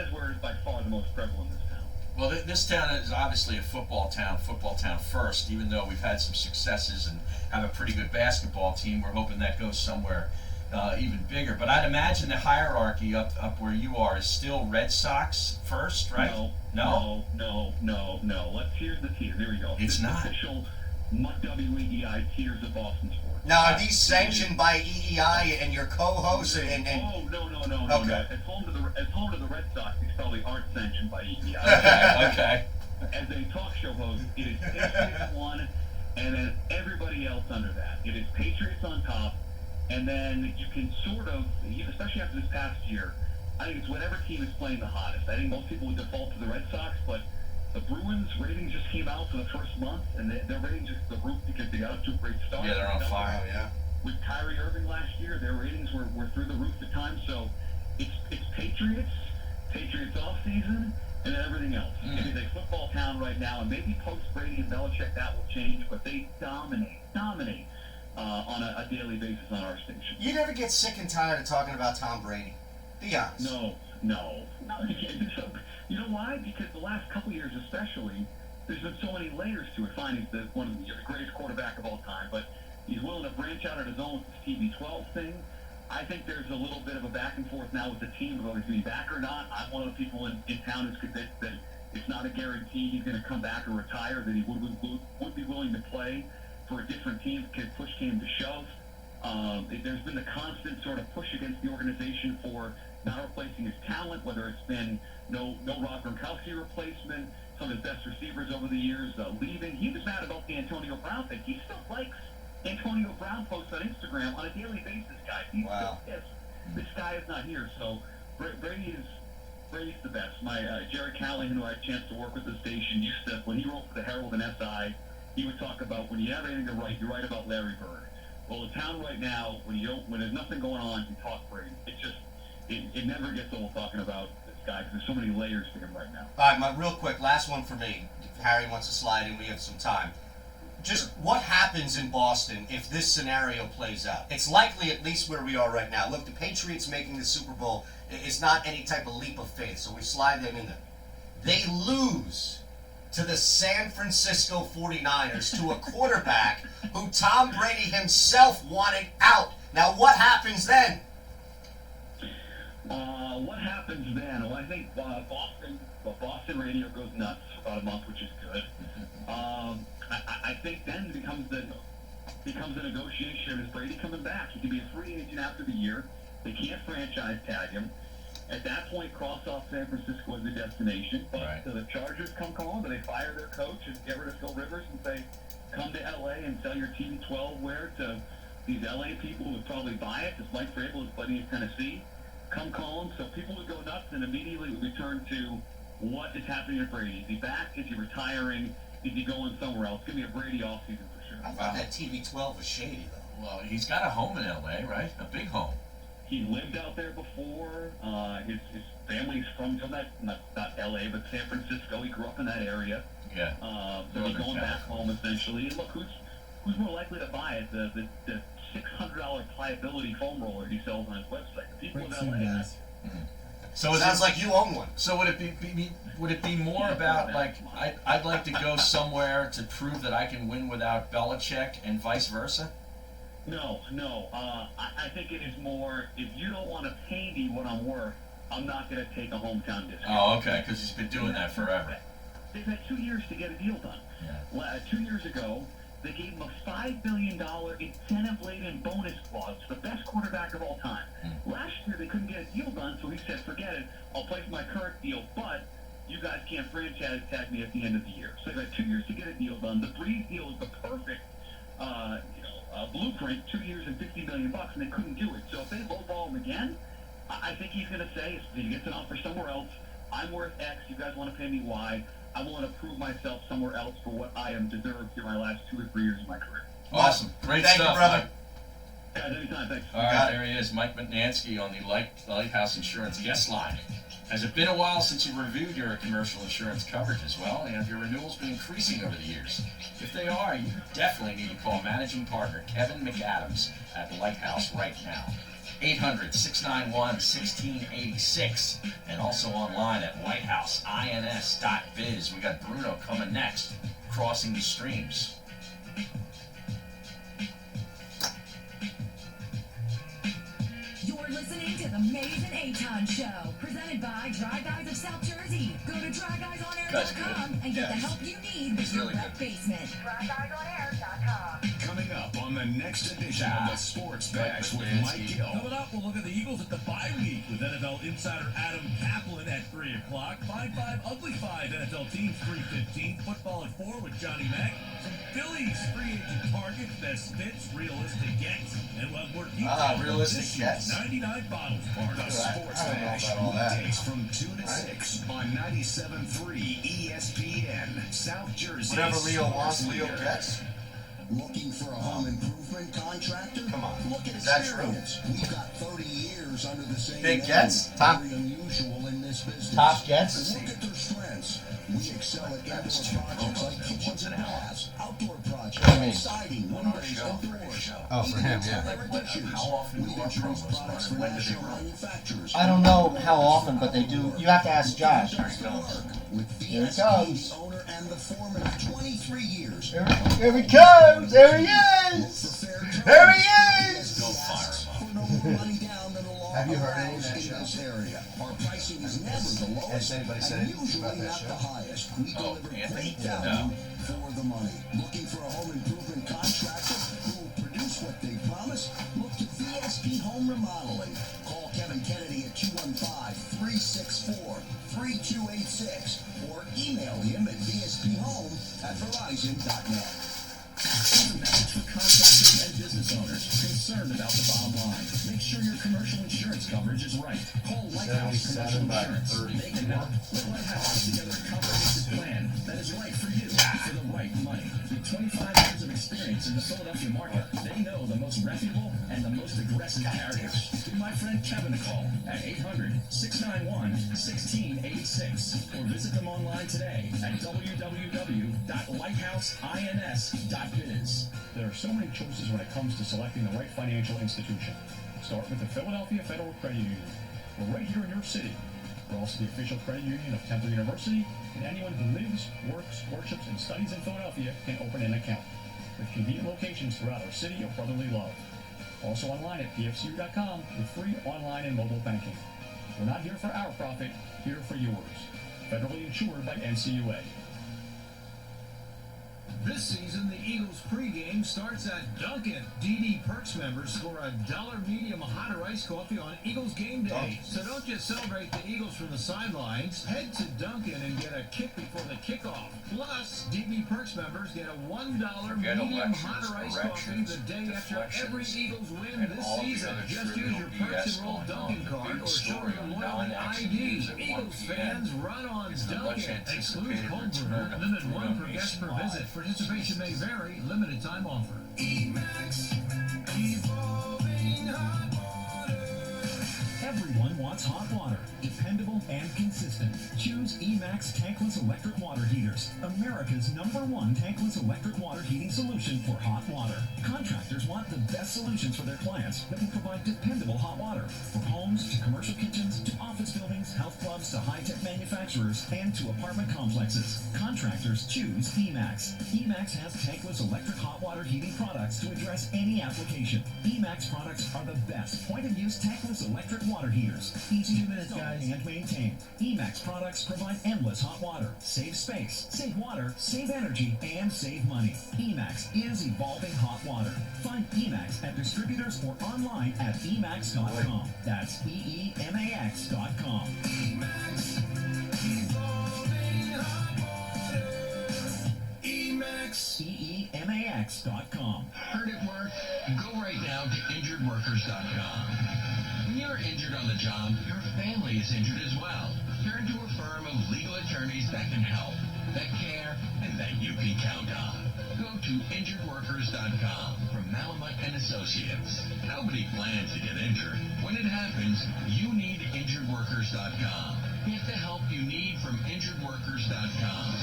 is where it's by far the most prevalent in this town. Well, this town is obviously a football town first, even though we've had some successes and have a pretty good basketball team. We're hoping that goes somewhere even bigger. But I'd imagine the hierarchy up where you are is still Red Sox first, right? No. Here's the tier. There we go. It's not. Official WEEI tiers of Boston sports. Now, are these sanctioned by EEI and your co-hosts? No. Okay. As home to the Red Sox, these probably aren't sanctioned by EEI. Okay. As a talk show host, it is Patriots one, and then everybody else under that. It is Patriots on top, and then you can sort of, especially after this past year, I think it's whatever team is playing the hottest. I think most people would default to the Red Sox, but the Bruins ratings just came out for the first month, and their ratings just the roof because they got up to a great start. Yeah, they're on fire. Yeah. With Kyrie Irving last year, their ratings were through the roof at times. So it's Patriots off season, and then everything else. It is a football town right now, and maybe post Brady and Belichick that will change, but they dominate on a daily basis on our station. You never get sick and tired of talking about Tom Brady? Be honest. No. You know why? Because the last couple years especially, there's been so many layers to it. Fine, he's one of the greatest quarterback of all time, but he's willing to branch out on his own with this TB12 thing. I think there's a little bit of a back and forth now with the team about whether he's going to be back or not. I'm one of the people in town who's convinced that it's not a guarantee he's going to come back or retire, that he would be willing to play for a different team because push came to shove. There's been the constant sort of push against the organization for not replacing his talent, whether it's been no Rob Gronkowski replacement, some of his best receivers over the years leaving. He was mad about the Antonio Brown thing. He still likes Antonio Brown posts on Instagram on a daily basis, guys. He's still pissed. This guy is not here. So Brady's the best. My Jerry Callahan, who I had a chance to work with the station, used to, when he wrote for the Herald and SI, he would talk about when you have anything to write, you write about Larry Bird. Well, the town right now, when there's nothing going on, you talk Brady. it never gets old talking about this guy because there's so many layers to him right now. All right, real quick, last one for me. If Harry wants to slide in, we have some time. Just what happens in Boston if this scenario plays out? It's likely, at least where we are right now. Look, the Patriots making the Super Bowl is not any type of leap of faith, so we slide them in there. They lose to the San Francisco 49ers, to a quarterback who Tom Brady himself wanted out. Now, what happens then? What happens then? Well, I think Boston radio goes nuts for about a month, which is good. I think then it becomes a negotiation. Is Brady coming back? He can be a free agent after the year. They can't franchise tag him. At that point, cross off San Francisco as a destination. But Right. do the Chargers come calling? Do they fire their coach and get rid of Phil Rivers and say, come to L.A. and sell your TB12 wear to these L.A. people who would probably buy it, just Mike Vrabel is playing in Tennessee? Come calling. So people would go nuts and immediately would return to what is happening to Brady. Is he back? Is he retiring? Is he going somewhere else? It's going to be a Brady offseason for sure. I thought that TB12 was shady, though. Well, he's got a home in L.A., right? A big home. He lived out there before. His family's from not L.A., but San Francisco. He grew up in that area. Yeah. So he's going back home, essentially. And look, who's more likely to buy it? The $600 pliability foam roller he sells on his website. The people in L.A. So Sounds like you own one. So would it be more about like I'd like to go somewhere to prove that I can win without Belichick and vice versa? No. I think it is more, if you don't want to pay me what I'm worth, I'm not going to take a hometown discount. Oh, okay, because he's been doing that forever. They've had 2 years to get a deal done. Yeah. 2 years ago, they gave him a $5 billion incentive-laden bonus clause, the best quarterback of all time. Last year, they couldn't get a deal done, so he said, forget it, I'll play for my current deal, but you guys can't franchise tag me at the end of the year. So they've had 2 years to get a deal done. The Breeze deal is the perfect blueprint, 2 years and $50 million, and they couldn't do it. So if they lowball him again, I think he's going to say, if he gets an offer somewhere else, I'm worth X, you guys want to pay me Y, I want to prove myself somewhere else for what I am deserved here my last 2 or 3 years of my career. Awesome. Great Thank stuff, you, brother. Mike. Guys, anytime, thanks. All right, there he is, Mike Mutnansky on the Lighthouse Insurance guest line. Has it been a while since you reviewed your commercial insurance coverage as well? And have your renewals been increasing over the years? If they are, you definitely need to call managing partner Kevin McAdams at the Lighthouse right now. 800-691-1686 and also online at lighthouse.ins.biz. We got Bruno coming next, crossing the streams. You're listening to the Mays and Aton Show, presented by Dry Guys of South Jersey. Go to dryguysonair.com and get the help you need with your wet basement. Dryguysonair.com. Coming up on the next edition of the Sports Bash with Mike Gill. Coming up, we'll look at the Eagles at the bye week with NFL insider Adam Kaplan at 3 o'clock. 5-5 Ugly 5 NFL teams 3:15. Football at 4 with Johnny Mack. Some Phillies free agent targets, best fits, realistic gets. And we'll have more details. Realistic this gets. 99 bottles part The of Sports I don't know Bash, about all that. weekdays from 2 to 6 on 97.3 ESPN, South Jersey. Whatever Leo wants, Sports Leo leader. gets. Looking for a home improvement contractor? Come on. Look at Is that true? experience. We've got 30 years under the same Big name. gets? Top- Very unusual in this business. Top gets? Look at their strengths. We excel at indoor projects like kitchens and baths, outdoor projects, siding, windows, and doors. Oh, for him, yeah. How often We do our introduce promos products run? for When do they national run? manufacturers. I don't know how often, but they do. You have to ask Josh. With Here it VSP, comes. the owner and the foreman of 23 years. Here he comes! There he is! There he is! Don't fire him. For no more money down than the law Have you heard any of allows that in show? this area. Our pricing is never the lowest Has anybody said and anything usually about that not show? the highest. We deliver Anthony? great value for the money. Looking for a home improvement contractor who will produce what they promise? Look to VSP Home Remodeling. Call Kevin Kennedy at 215-364-3286 or email him at vsphome@verizon.net. Contractors and business owners concerned about the bottom line. Make sure your commercial insurance coverage is right. Call Lighthouse Commercial Insurance. They can help. Let Lighthouse put together a comprehensive plan that is right for you for the right money. With 25 years of experience in the Philadelphia market, they know the most reputable and the most aggressive carriers. Give my friend Kevin a call at 800-691-1686 or visit them online today at www.lighthousein's.biz. There are so many choices when it comes to selecting the right financial institution. Start with the Philadelphia Federal Credit Union. We're right here in your city. We're also the official credit union of Temple University, and anyone who lives, works, worships, and studies in Philadelphia can open an account. With convenient locations throughout our city of brotherly love. Also online at pfcu.com with free online and mobile banking. We're not here for our profit, here for yours. Federally insured by NCUA. This season, the Eagles pregame starts at Dunkin'. DD Perks members score a $1 medium hot or iced coffee on Eagles game day. So don't just celebrate the Eagles from the sidelines. Head to Dunkin' and get a kick before the kickoff. Plus, DD Perks members get a $1 medium hot or iced coffee the day after every Eagles win this season. Just use your Perks Enrolled Dunkin' card or show your loyalty ID. Eagles fans, run on Dunkin'. Excludes cold brew. Limited one per guest per visit. Participation may vary. Limited time offer. Everyone wants hot water, dependable and consistent. Choose Emax tankless electric water heaters, America's #1 tankless electric water heating solution for hot water. Contractors want the best solutions for their clients that will provide dependable hot water. From homes to commercial kitchens to office buildings, health clubs to high-tech manufacturers and to apartment complexes. Contractors choose Emax. Emax has tankless electric hot water heating products to address any application. Emax products are the best point-of-use tankless electric water heaters. Easy to install and maintain. Emax products provide endless hot water. Save space, save water, save energy, and save money. Emax is evolving hot water. Find Emax at distributors or online at emax.com. That's EEMAX.com. Emax, evolving hot water. Emax, EEMAX.com. Heard it work? Go right now to injuredworkers.com. When you're injured on the job, your family is injured as well. Turn to a firm of legal attorneys that can help, that care, and that you can count on. Go to injuredworkers.com from Malamut and Associates. Nobody plans to get injured. When it happens, you need injuredworkers.com. Get the help you need from injuredworkers.com.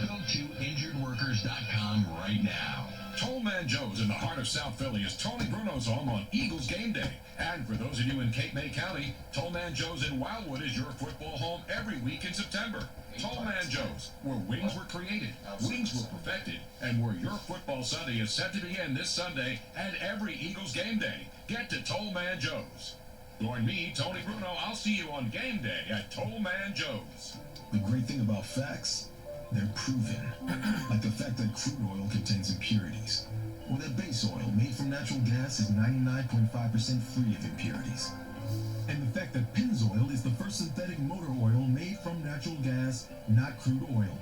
Go to injuredworkers.com right now. Tollman Joe's in the heart of South Philly is Tony Bruno's home on Eagles game day. And for those of you in Cape May County, Tollman Joe's in Wildwood is your football home every week in September. Tollman Joe's, where wings were created, wings were perfected, and where your football Sunday is set to begin this Sunday and every Eagles game day. Get to Tollman Joe's. Join me, Tony Bruno. I'll see you on game day at Tollman Joe's. The great thing about facts, they're proven. Like the fact that crude oil contains impurities. Or that base oil made from natural gas is 99.5% free of impurities. And the fact that Pennzoil is the first synthetic motor oil made from natural gas, not crude oil.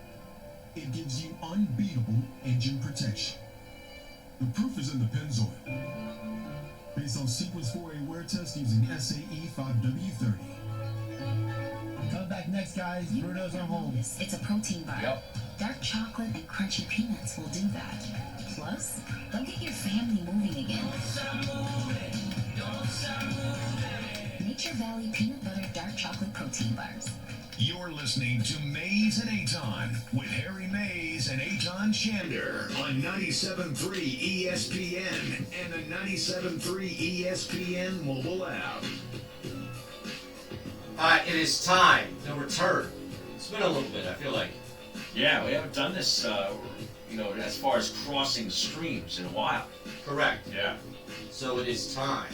It gives you unbeatable engine protection. The proof is in the Pennzoil. Based on sequence 4A wear test using SAE 5W30. Coming back next, guys. Bruno's on home. It's a protein bar. Yep. Dark chocolate and crunchy peanuts will do that. Plus, they'll get your family moving again. Nature Valley Peanut Butter Dark Chocolate Protein Bars. You're listening to Mays and Aton with Harry Mays and Aton Shander on 97.3 ESPN and the 97.3 ESPN mobile app. All right, it is time to return. It's been a little bit, I feel like. Yeah, we haven't done this, as far as crossing streams in a while. Correct. Yeah. So it is time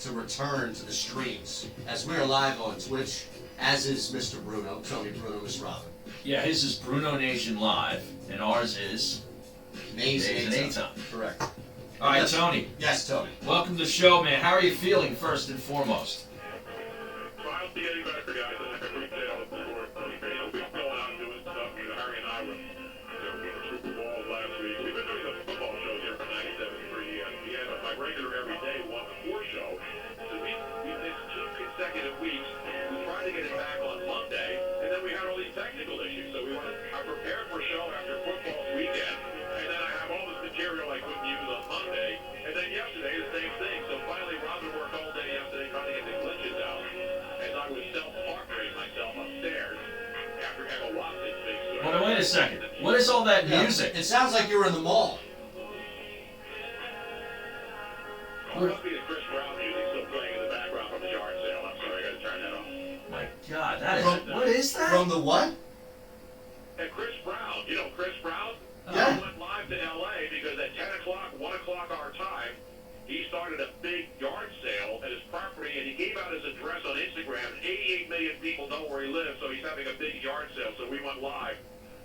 to return to the streams. As we are live on Twitch, as is Mr. Bruno, Tony Bruno, Miss Robin. Yeah, his is Bruno Nation Live, and ours is Mays and Aton. Correct. All right, Tony. Yes, Tony. Welcome to the show, man. How are you feeling, first and foremost? Well, I'll be getting better, guys. I think retail before we've going out and doing stuff. Harry and I were, we were Super Bowl last week. We've been doing the football shows here for 97 my regular everyday 1-4 show. So we missed 2 consecutive weeks. We tried to get it back on Monday, and then we had all these technical issues. So I prepared for a show after football weekend, and then I have all this material I couldn't use on Monday. And then yesterday, the same thing. So finally, Robin worked all day yesterday trying to get the glitches out. As I was self-partnering myself upstairs after Emma Watson's big story. Well, wait a second. What is all that music? It sounds like you were in the mall. Oh, it must be the Chris Brown music still playing in the background from the yard sale. I'm sorry, I gotta turn that off. My God, that is... What is that? From the what? And Chris Brown, you know Chris Brown? Yeah. He went live to L.A. because at 10 o'clock, 1 o'clock our time, he started a big yard sale at his property, and he gave out his address on Instagram. 88 million people know where he lives, so he's having a big yard sale. So we went live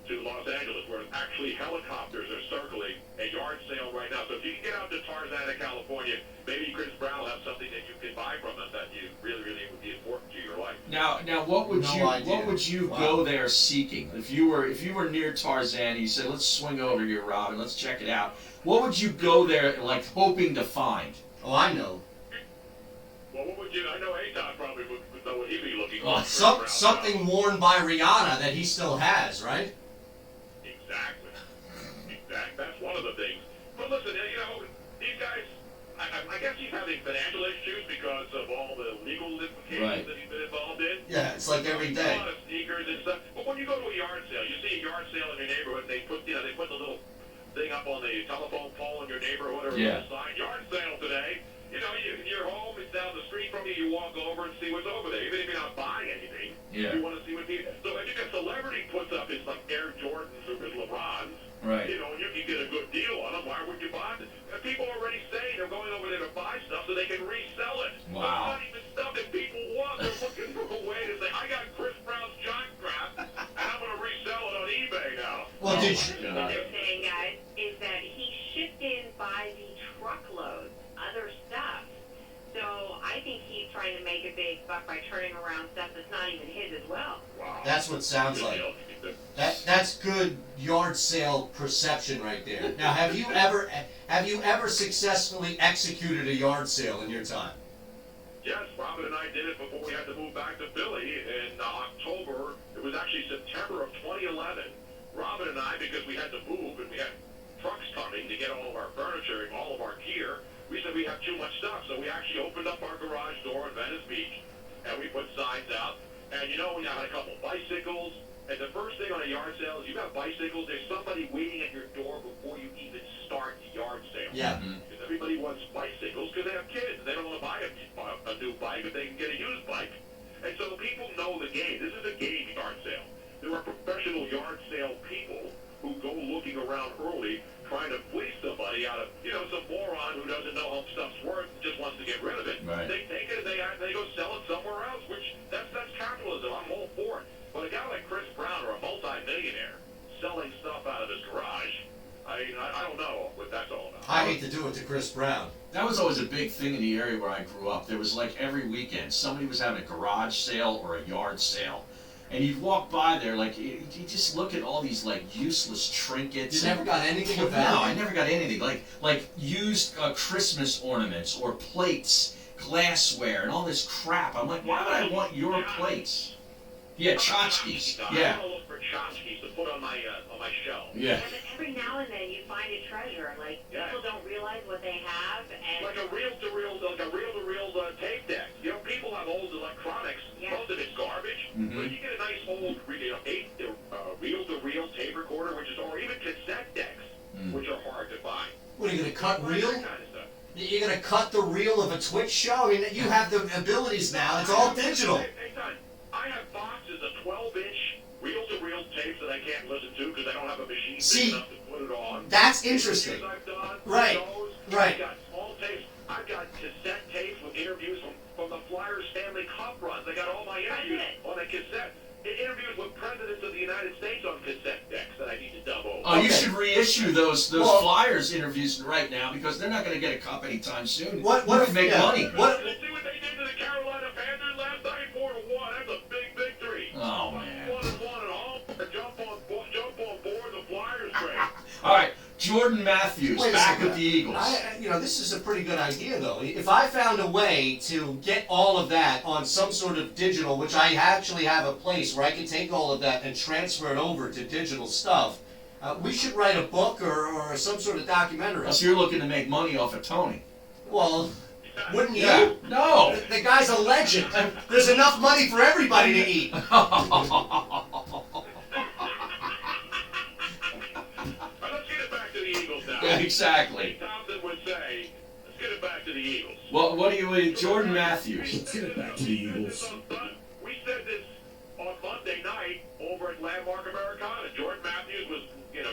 to Los Angeles, where actually helicopters are circling a yard sale right now. So if you can get out to Tarzana, California, maybe Chris Brown will have something that you can buy from him that you really would be important to your life. Now, what would you go there seeking? If you were near Tarzan, you said, let's swing over here, Robin, let's check it out. What would you go there like hoping to find? Oh, I know. Well, what would you? I know Aton probably would know what he'd be looking Well, for. something worn by Rihanna that he still has, right? Exactly. That's one of the things. But listen, these guys, I guess he's having financial issues because of all the legal implications that he's been involved in. Yeah, it's like every day. A lot of sneakers and stuff. But when you go to a yard sale, you see a yard sale in your neighborhood, they put the little thing up on the telephone pole in your neighborhood, whatever, yeah. Sign, yard sale today. Your home is down the street from you. You walk over and see what's over there. Even if you're not buying anything, you want to see what people. So if a celebrity puts up his like Air Jordans or his LeBrons, right? You can get a good deal on them. Why would you buy them? And people already say they're going over there to buy stuff so they can resell it. Wow. Well, it's not even stuff that people want. They're looking for a way to say, I got Chris Brown's jock crap, and I'm going to resell it on eBay now. Well, What they're saying, guys, is that he shipped in by the truckloads other stuff. So I think he's trying to make a big buck by turning around stuff that's not even his as well. Wow. That's what it sounds like. That's good yard sale perception right there. Now, have you ever successfully executed a yard sale in your time? Yes, Robin and I did it before we had to move back to Philly in October. It was actually September of 2011. Robin and I, because we had to move and we had trucks coming to get all of our furniture and all of our gear, we said we have too much stuff. So we actually opened up our garage door in Venice Beach and we put signs out. And we had a couple bicycles. And the first thing on a yard sale is you got bicycles, there's somebody waiting at your door before you even start the yard sale. Yeah. Because everybody wants bicycles because they have kids. They don't want to buy a new bike if they can get a used bike. And so people know the game. This is a game yard sale. There are professional yard sale people who go looking around early trying to fleece somebody out of, some moron who doesn't know how stuff's worth and just wants to get rid of it. Right. They take it and they go sell it somewhere else, which that's capitalism. I'm all for it. But a guy like Chris Brown or a multi-millionaire selling stuff out of his garage, I don't know what that's all about. I hate to do it to Chris Brown. That was always a big thing in the area where I grew up. There was like every weekend somebody was having a garage sale or a yard sale. And you'd walk by there, like, you just look at all these, like, useless trinkets. You never got anything of value? No, I never got anything. Like used Christmas ornaments or plates, glassware, and all this crap. I'm like, why would I want your plates? Yeah, tchotchkes. Yeah. I'm gonna look for tchotchkes to put on my shelf. Yeah. And every now and then you find a treasure. Like, people don't realize what they have. And Like a reel-to-reel tape deck. People have old electronics. Yeah. Most of it's garbage. Mm-hmm. But if you get a nice old reel-to-reel tape recorder, or even cassette decks, which are hard to find. What, are you going to cut reel? That kind of stuff. You're going to cut the reel of a Twitch show? I mean, you have the abilities now. It's all digital. Hey, son, I have boxes of 12-inch reel-to-reel tapes that I can't listen to because I don't have a machine big enough to put it on. That's interesting. Interviews I've done, Right. shows, Right. I've got small tapes. I've got cassette tapes with interviews from the Flyers Stanley Cup runs. I got all my interviews on a cassette. Interviews with presidents of the United States on cassette decks that I need to dub over. Oh, you should reissue those Flyers interviews right now because they're not going to get a cup anytime soon. What you can make money. Let's see what they did to the Carolina Panthers last night, 4-1. That's a big victory. Oh, man. 1-1 at home. Jump on board the Flyers train. All right, Jordan Matthews Wait a back second. with the Eagles. this is a pretty good idea, though. If I found a way to get all of that on some sort of digital, which I actually have a place where I can take all of that and transfer it over to digital stuff, we should write a book or some sort of documentary. So you're looking to make money off of Tony. Well, wouldn't you? Yeah. No. The guy's a legend. There's enough money for everybody to eat. Yeah, exactly. Thompson would say, let's get it back to the Eagles. Well, what do you Jordan Matthews? Let's get it back to the Eagles. We said this on Monday night over at Landmark Americana. Jordan Matthews was,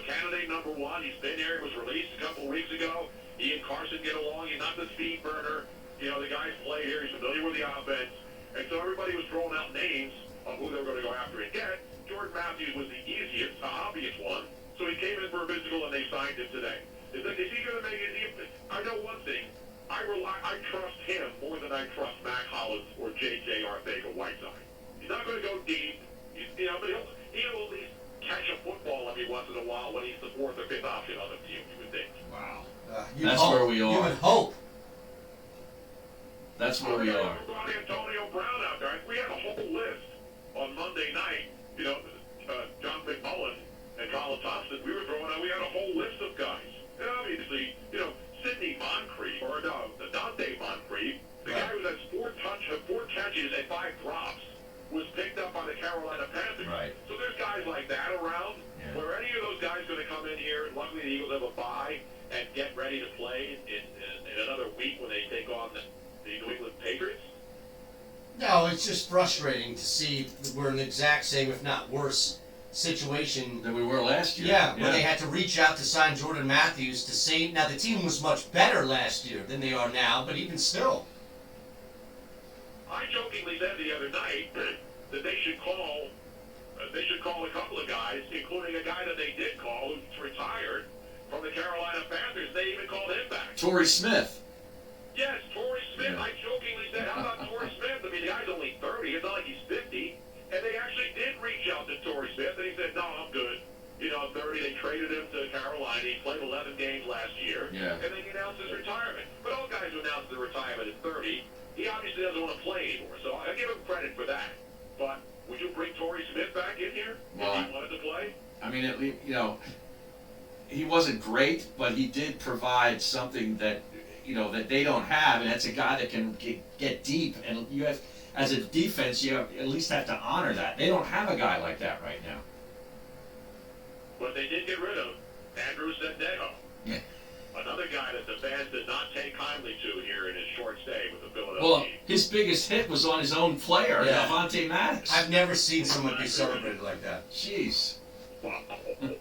candidate number one. He's been here. He was released a couple of weeks ago. He and Carson get along. He's not the speed burner. The guys play here. He's familiar with the offense. And so everybody was throwing out names of who they were going to go after and get. Jordan Matthews was the easiest, obvious one. So he came in for a physical and they signed him today. Is he going to make it? I know one thing. I trust him more than I trust Mac Hollins or J.J. Arcega-Whiteside. He's not going to go deep, but he'll at least catch a football every once in a while when he's the fourth or fifth option on the team, you would think. Wow. That's where we are. You would hope. That's where we are. We brought Antonio Brown out there. We had a whole list on Monday night. John McMullen and Colin Thompson, we had a whole list of guys. And obviously, Sidney Moncrief, or no, Dante Moncrief, the guy who has four catches and 5 drops, was picked up by the Carolina Panthers. Right. So there's guys like that around. Yeah. Were any of those guys going to come in here? Luckily, the Eagles have a bye and get ready to play in another week when they take on the New England Patriots? No, it's just frustrating to see that we're in the exact same, if not worse, situation than we were last year. Yeah, where they had to reach out to sign Jordan Matthews to save. Now, the team was much better last year than they are now, but even still. I jokingly said the other night that they should call a couple of guys, including a guy that they did call who's retired from the Carolina Panthers. They even called him back. Torrey Smith. Yes, Torrey Smith. Yeah. I jokingly said, how about Torrey Smith? I mean, the guy's only 30. It's not like he's 50. And they actually did reach out to Torrey Smith, and he said, no, I'm good. 30, they traded him to Carolina. He played 11 games last year. Yeah. And then he announced his retirement. But all guys who announce their retirement at 30, he obviously doesn't want to play anymore. So I give him credit for that. But would you bring Torrey Smith back in here if he wanted to play? I mean, he wasn't great, but he did provide something that, that they don't have, and that's a guy that can get deep. And you have, as a defense, you at least have to honor that. They don't have a guy like that right now. But they did get rid of Andrew Sendejo. Yeah. Another guy that the fans did not take kindly to here in his short stay with the Philadelphia. Well, his biggest hit was on his own player, Avante Maddox. I've never seen someone be celebrated like that. Jeez. But they're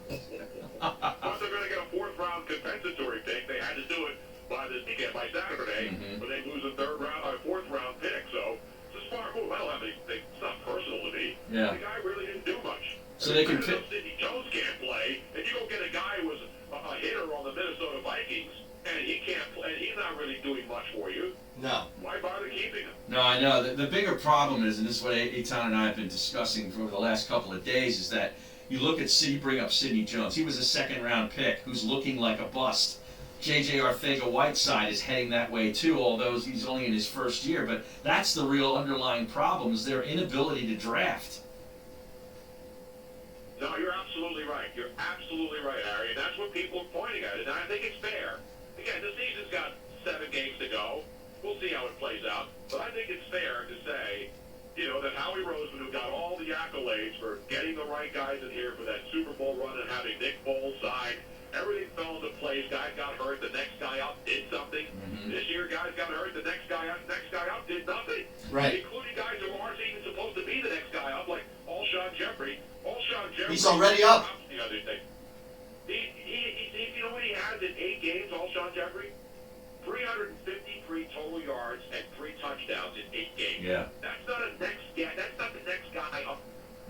going to get a 4th-round compensatory pick. They had to do it by this weekend, by Saturday, but they lose a 4th-round pick. So it's a smart move. I don't have it's not personal to me. Yeah. The guy really didn't do much. So they can pick. Sidney Jones can't play, and you go get a guy who was a hitter on the Minnesota Vikings, and he can't play. And he's not really doing much for you. No. Why bother keeping him? No, I know. The bigger problem is, and this is what Eitan and I have been discussing for the last couple of days, is that you look at bring up Sidney Jones. He was a 2nd-round pick who's looking like a bust. J.J. Arcega-Whiteside is heading that way too, although he's only in his first year. But that's the real underlying problem, is their inability to draft. No, you're absolutely right. You're absolutely right, Harry. And that's what people are pointing at. And I think it's fair. Again, the season's got 7 games to go. We'll see how it plays out. But I think it's fair to say, that Howie Roseman, who got all the accolades for getting the right guys in here for that Super Bowl run and having Nick Foles signed, everything fell into place. Guys got hurt. The next guy up did something. Mm-hmm. This year, guys got hurt. The next guy up did nothing. Right. Including guys who aren't even supposed to be the next guy up, like Alshon Jeffrey. He's already up. The other thing. You know what he has in 8 games, Alshon Jeffrey? 353 total yards and 3 touchdowns in 8 games. Yeah. That's not the next guy up.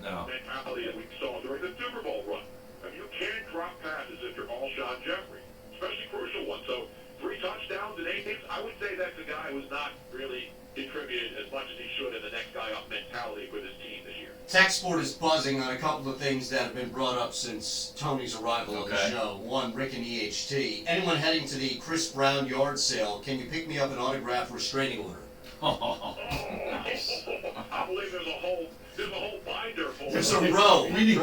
No. Mentality that we saw during the Super Bowl run. I mean, you can't drop passes if you're Alshon Jeffrey, especially crucial ones. So 3 touchdowns in 8 games, I would say that's a guy who's not really contributed as much as he should in the next guy up mentality for this team this year. text board is buzzing on a couple of things that have been brought up since Tony's arrival on the show. One, Rick and EHT. Anyone heading to the Chris Brown yard sale, can you pick me up an autographed restraining order? Nice. I believe there's a whole binder full. There's a row. We need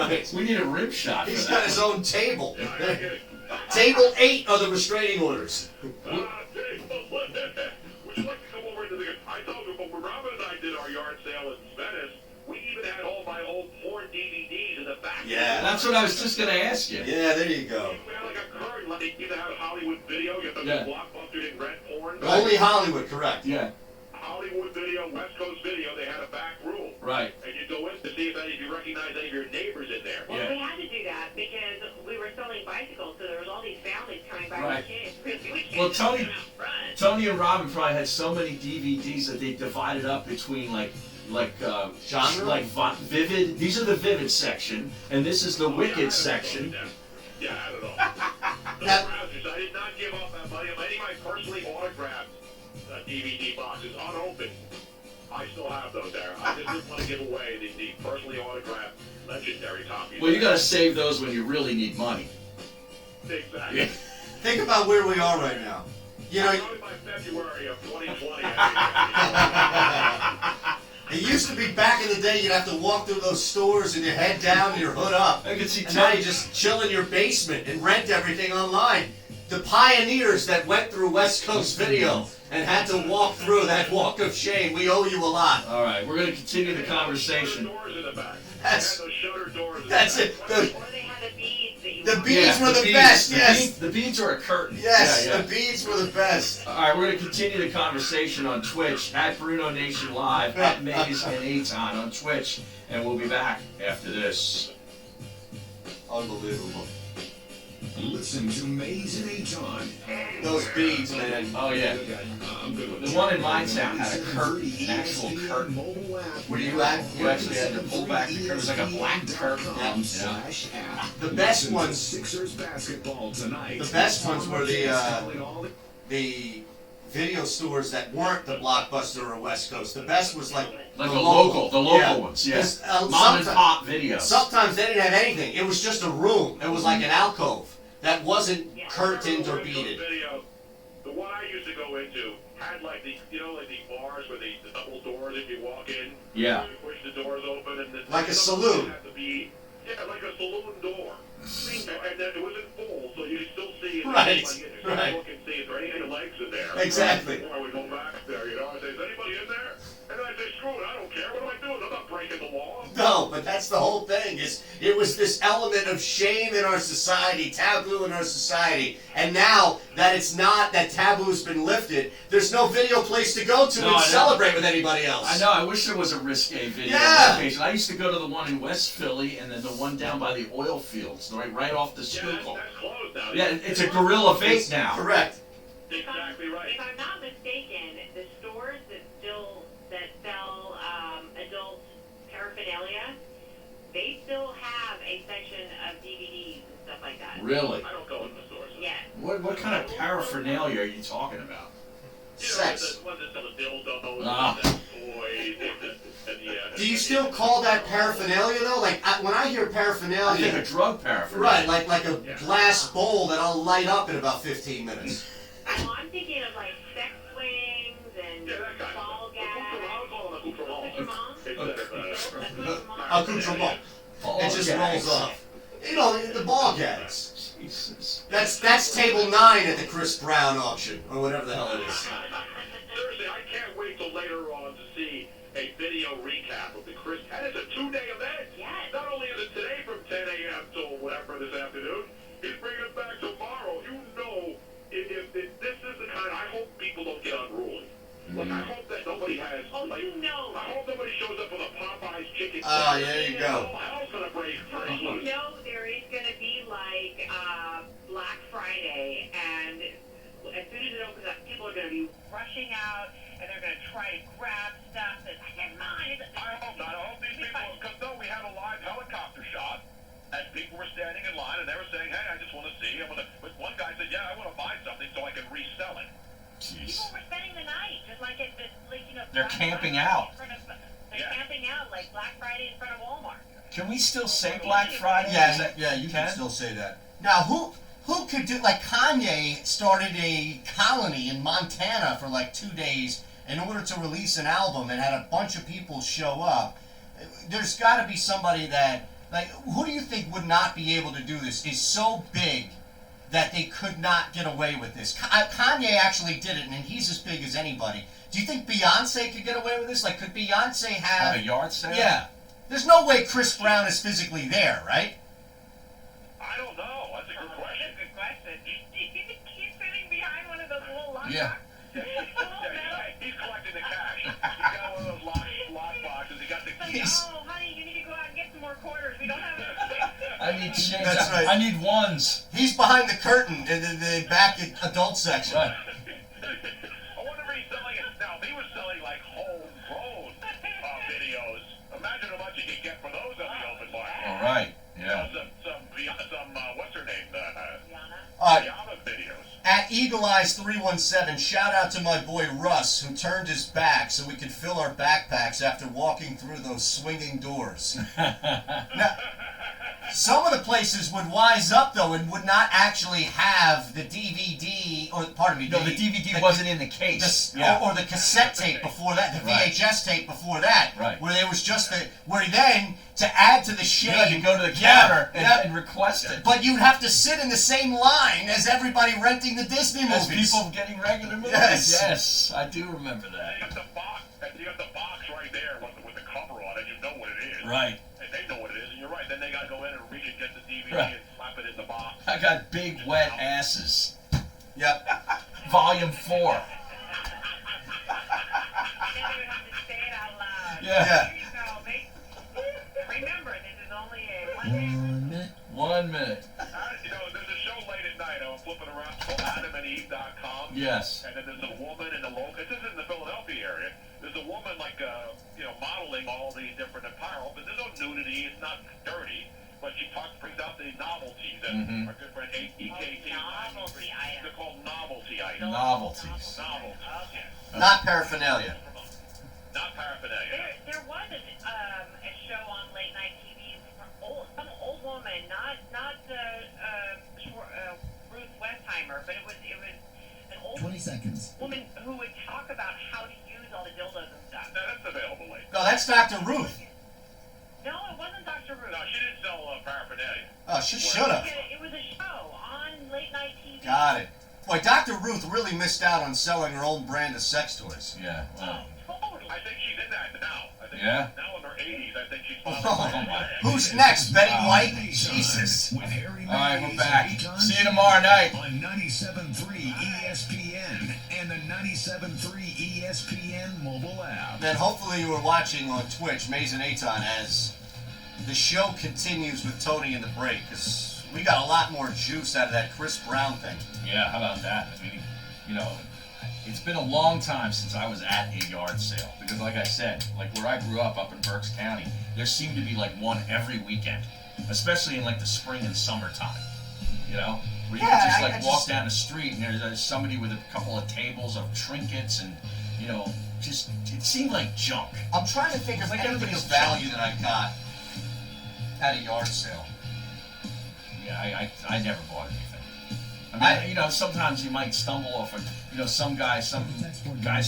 a rib shot. He's got his own table. Table 8 of the restraining orders. Would you like to come over into the... I told you, when Robin and I did our yard sale in Venice, we even had all my old porn DVDs in the back. Yeah. That's what I was just going to ask you. Yeah, there you go. We had like a curtain, like they used to have Hollywood Video. You have to Blockbuster didn't rent porn. Only Hollywood, correct. Yeah. Hollywood Video, West Coast Video, they had a back room. Right. And you go in to see if you recognize any of your neighbors in there. Well, we had to do that because we were selling bicycles, so there was all these families coming by with kids. Well, Tony and Robin probably had so many DVDs that they divided up between genre, like Vivid. These are the Vivid section, and this is the Wicked section. Yeah, I don't know. I did not give up that money. Any of my personally autographed DVD boxes unopened. I still have those there. I just didn't want to give away the personally autographed legendary copies. Well, you got to save those when you really need money. Exactly. Yeah. Think about where we are right now. You know, by February of 2020. It used to be back in the day, you'd have to walk through those stores and your head down and your hood up. I can see. And now you just chill in your basement and rent everything online. The pioneers that went through West Coast Video and had to walk through that walk of shame, we owe you a lot. All right, we're going to continue the conversation. That's it. The The beads were the best, yes. The beads are a curtain. Yes, the beads were the best. All right, we're going to continue the conversation on Twitch, at Bruno Nation Live, at Maze and Aton on Twitch, and we'll be back after this. Unbelievable. Listen to Maze and Aton. Those beads, man. Oh, yeah. The one in my town had a curtain, an actual curtain. Where you at? You actually had to pull back the curtain. It was like a black curtain. Yeah. The best ones. Sixers basketball tonight. The best ones were the video stores that weren't the Blockbuster or West Coast. The best was like the local ones, yes. Mom and pop videos. Sometimes they didn't have anything. It was just a room. It was like an alcove that wasn't curtained or beaded. The one I used to go into had like the bars where the double doors if you walk in. Yeah. You push the doors open and like a saloon. Like a saloon door. And then it wasn't full, so you could still see. Right. Look and see if there are any legs in there. Exactly. Before I would go back there, I say, is anybody in there? And then I say, screw it, I don't care. What am I doing? I'm not breaking the law. No, but that's the whole thing. It was this element of shame in our society, taboo in our society, and now that it's not, that taboo's been lifted, there's no video place to go to and celebrate with anybody else. I know. I wish there was a risque video location. I used to go to the one in West Philly and then the one down by the oil fields, right off the Schuylkill. That's closed now. Yeah, it's a Gorilla Vape now. Correct. Exactly right. If I'm not mistaken, the stores that sell adult paraphernalia, they still have a section of DVDs and stuff like that. Really? I don't go in the stores. Yeah. What kind of paraphernalia are you talking about? Sex. The ones that sell the dildos, the toys, Do you still call that paraphernalia though? Like when I hear paraphernalia, I think a drug paraphernalia. Right, like a glass bowl that I'll light up in about 15 minutes. Well, I'm thinking of like sex swings and ball Accoutrement. It just rolls off. You know, the ball gags. Jesus. That's table 9 at the Chris Brown auction, or whatever the hell it is. Seriously, I can't wait till later on to see a video recap of the Chris. And it's a 2-day event. Yes. Not only is it today from 10 a.m. till whatever this afternoon, he's bringing it back tomorrow. You know, if this is the kind, I hope people don't get unruly. Like, I hope that nobody has. Oh, you know. I hope nobody shows up with a Popeye's chicken. Oh, there you go. Hell's gonna break free. You know, there is going to be like Black Friday, and as soon as it opens up, people are going to be rushing out, and they're going to try to grab stuff that's mine. I hope not. I hope these people, because no, we had a live helicopter shot, and people were standing in line, and they were saying, hey, I just want to see. But one guy said, yeah, I want to buy something so I can resell it. People were spending the night, just like at the, They're camping out. They're camping out like Black Friday in front of Walmart. Can we still say Black Friday? Yeah, you can still say that. Now, who could do, like Kanye started a colony in Montana for like 2 days in order to release an album and had a bunch of people show up. There's got to be somebody that, like, who do you think would not be able to do this? Is so big that they could not get away with this. Kanye actually did it, and he's as big as anybody. Do you think Beyonce could get away with this? Like, could Beyonce have a yard sale? Yeah. There's no way Chris Brown is physically there, right? I don't know. That's a good question. That's a good question. He's sitting behind one of those little lock Yeah. He's collecting the cash. He's got one of those lock boxes. He got the keys. Oh, honey, you need to go out and get some more quarters. We don't have enough. I need change. That's right. I need ones. He's behind the curtain in the back adult section. Right. I wonder if he's selling it now. If he was selling like homegrown videos, imagine how much he could get for those on the open market. All right. Yeah. Some what's her name? Rihanna videos. At Eagle Eyes 317, shout out to my boy Russ, who turned his back so we could fill our backpacks after walking through those swinging doors. Now, some of the places would wise up, though, and would not actually have the DVD, or pardon me. No, the DVD wasn't in the case. Or the cassette tape before that, the VHS tape before that, right. where there was just where then, to add to the shame, you had to go to the counter and request it. But you'd have to sit in the same line as everybody renting the Disney As movies. people getting regular movies. Yes. I do remember that. You got the box right there with the cover on it. You know what it is. Right. And they know what it is, and you're right. Then they got to go in and reach and get the DVD Right. and slap it in the box. I got big wet asses. Yep. Volume 4. You never even have to say it out loud. Yeah. Here you go. Remember, this is only a 1 minute. There's a show late at night. I'm flipping around. It's called AdamandEve.com. Yes. And then there's a woman in the local. This is in the Philadelphia area. There's a woman modeling all the different apparel, but there's no nudity. It's not dirty. But she brings out the novelties. And our good friend EKT. novelty items. They're called novelty items. Novelties. Novelties. Not paraphernalia. Not paraphernalia. There was a show on late night TV from some old woman, not Ruth Westheimer, but it was an old 20 seconds. woman who would talk about how to use all the dildos and stuff. No, that's available late. No, that's Dr. Ruth. No, it wasn't Dr. Ruth. No, she didn't sell paraphernalia. Oh, she should have. It was a show on late night TV. Got it. Boy, Dr. Ruth really missed out on selling her own brand of sex toys. Yeah. Wow. Totally. I think she's in that now. I think Yeah? now in her 80s, I think she's finally. Who's next? Betty White? Jesus. With Harry All right, we're Mays, back. Econ See you tomorrow night. on 97.3 ESPN and the 97.3 ESPN mobile app. Then hopefully you were watching on Twitch, Mays and Aton, as the show continues with Tony in the break, because we got a lot more juice out of that Chris Brown thing. Yeah, how about that? I mean, it's been a long time since I was at a yard sale, because like I said, like where I grew up in Berks County, there seemed to be like one every weekend, especially in like the spring and summertime, where you could just like walk down the street and there's somebody with a couple of tables of trinkets and, just, it seemed like junk. I'm trying to think of Like anything of everybody's value that I got at a yard sale. Yeah, I never bought anything. I mean, sometimes you might stumble off some guy's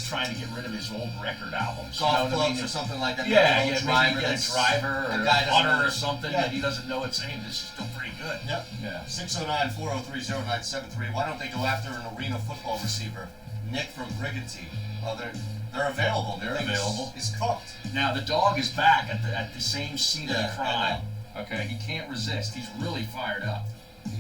trying to get rid of his old record albums. Golf clubs or something like that. Yeah, maybe maybe get a driver or a putter or something Yeah. that he doesn't know it's saying. This is still pretty good. Yep. Yeah. 609-403-0973. Why don't they go after an arena football receiver, Nick from Brigantine? Well, they're available. They're available. It's cooked. Now the dog is back at the same scene of the I crime. Okay, he can't resist. He's really fired up.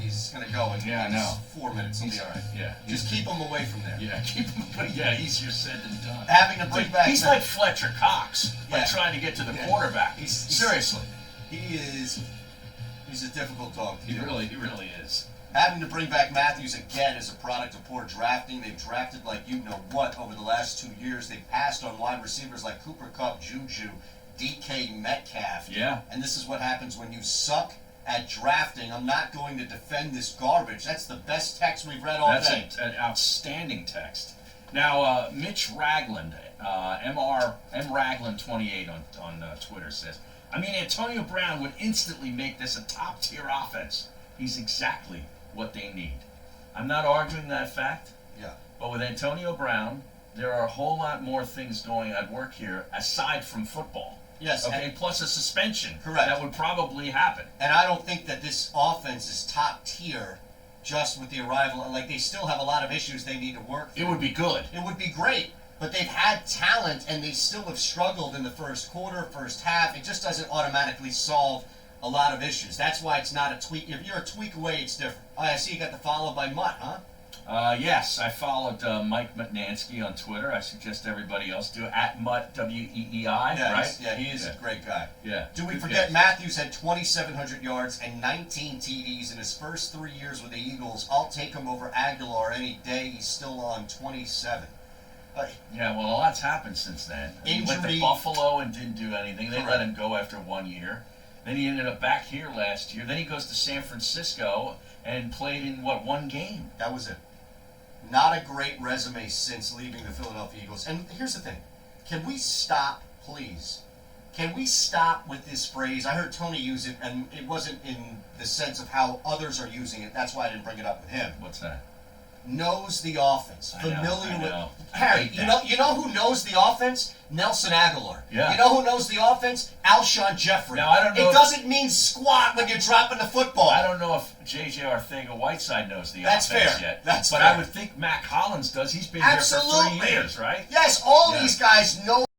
He's gonna go in I know. 4 minutes. He'll be all right. Yeah. Just keep him away from there. Yeah, keep him. Yeah, easier said than done. Having to bring back. He's like Fletcher Cox, like trying to get to the quarterback. Seriously. He's a difficult dog. He really is. Having to bring back Matthews again is a product of poor drafting. They've drafted like you know what over the last 2 years. They've passed on wide receivers like Cooper Kupp, Juju, DK Metcalf. Yeah. And this is what happens when you suck at drafting. I'm not going to defend this garbage. That's the best text we've read all day. That's an outstanding text. Now, Mitch Ragland, M Ragland 28 on Twitter says, I mean, Antonio Brown would instantly make this a top-tier offense. He's exactly what they need. I'm not arguing that fact. Yeah. But with Antonio Brown, there are a whole lot more things going at work here aside from football. Yes. Okay, plus a suspension. Correct. That would probably happen. And I don't think that this offense is top tier just with the arrival. Like, they still have a lot of issues they need to work through. It would be good. It would be great. But they've had talent, and they still have struggled in the first quarter, first half. It just doesn't automatically solve a lot of issues. That's why it's not a tweak. If you're a tweak away, it's different. Oh, I see you got the follow by Mutt, huh? Yes, I followed Mike Mutnansky on Twitter. I suggest everybody else do it. At Mutt, WEEI, Yeah, right? he is a great guy. Yeah. Do we Good forget guy. Matthews had 2,700 yards and 19 TDs in his first 3 years with the Eagles. I'll take him over Aguilar any day. He's still on 27. Yeah, well, a lot's happened since then. He went to Injury. Buffalo and didn't do anything. They Correct. let him go after 1 year. Then he ended up back here last year. Then he goes to San Francisco and played in, one game? That was it. Not a great resume since leaving the Philadelphia Eagles. And here's the thing. Can we stop, please? Can we stop with this phrase? I heard Tony use it, and it wasn't in the sense of how others are using it. That's why I didn't bring it up with him. What's that? Knows the offense. I know, Familiar I with know. Harry, I hate you know who knows the offense? Nelson Aguilar. Yeah. You know who knows the offense? Alshon Jeffrey. Now, I don't know It if- doesn't mean squat when you're dropping the football. I don't know if J.J. Arcega-Whiteside knows the That's offense fair. yet. That's but fair. I would think Mac Hollins does. He's been here for Absolutely. 3 years, right? Yes, all Yeah. these guys know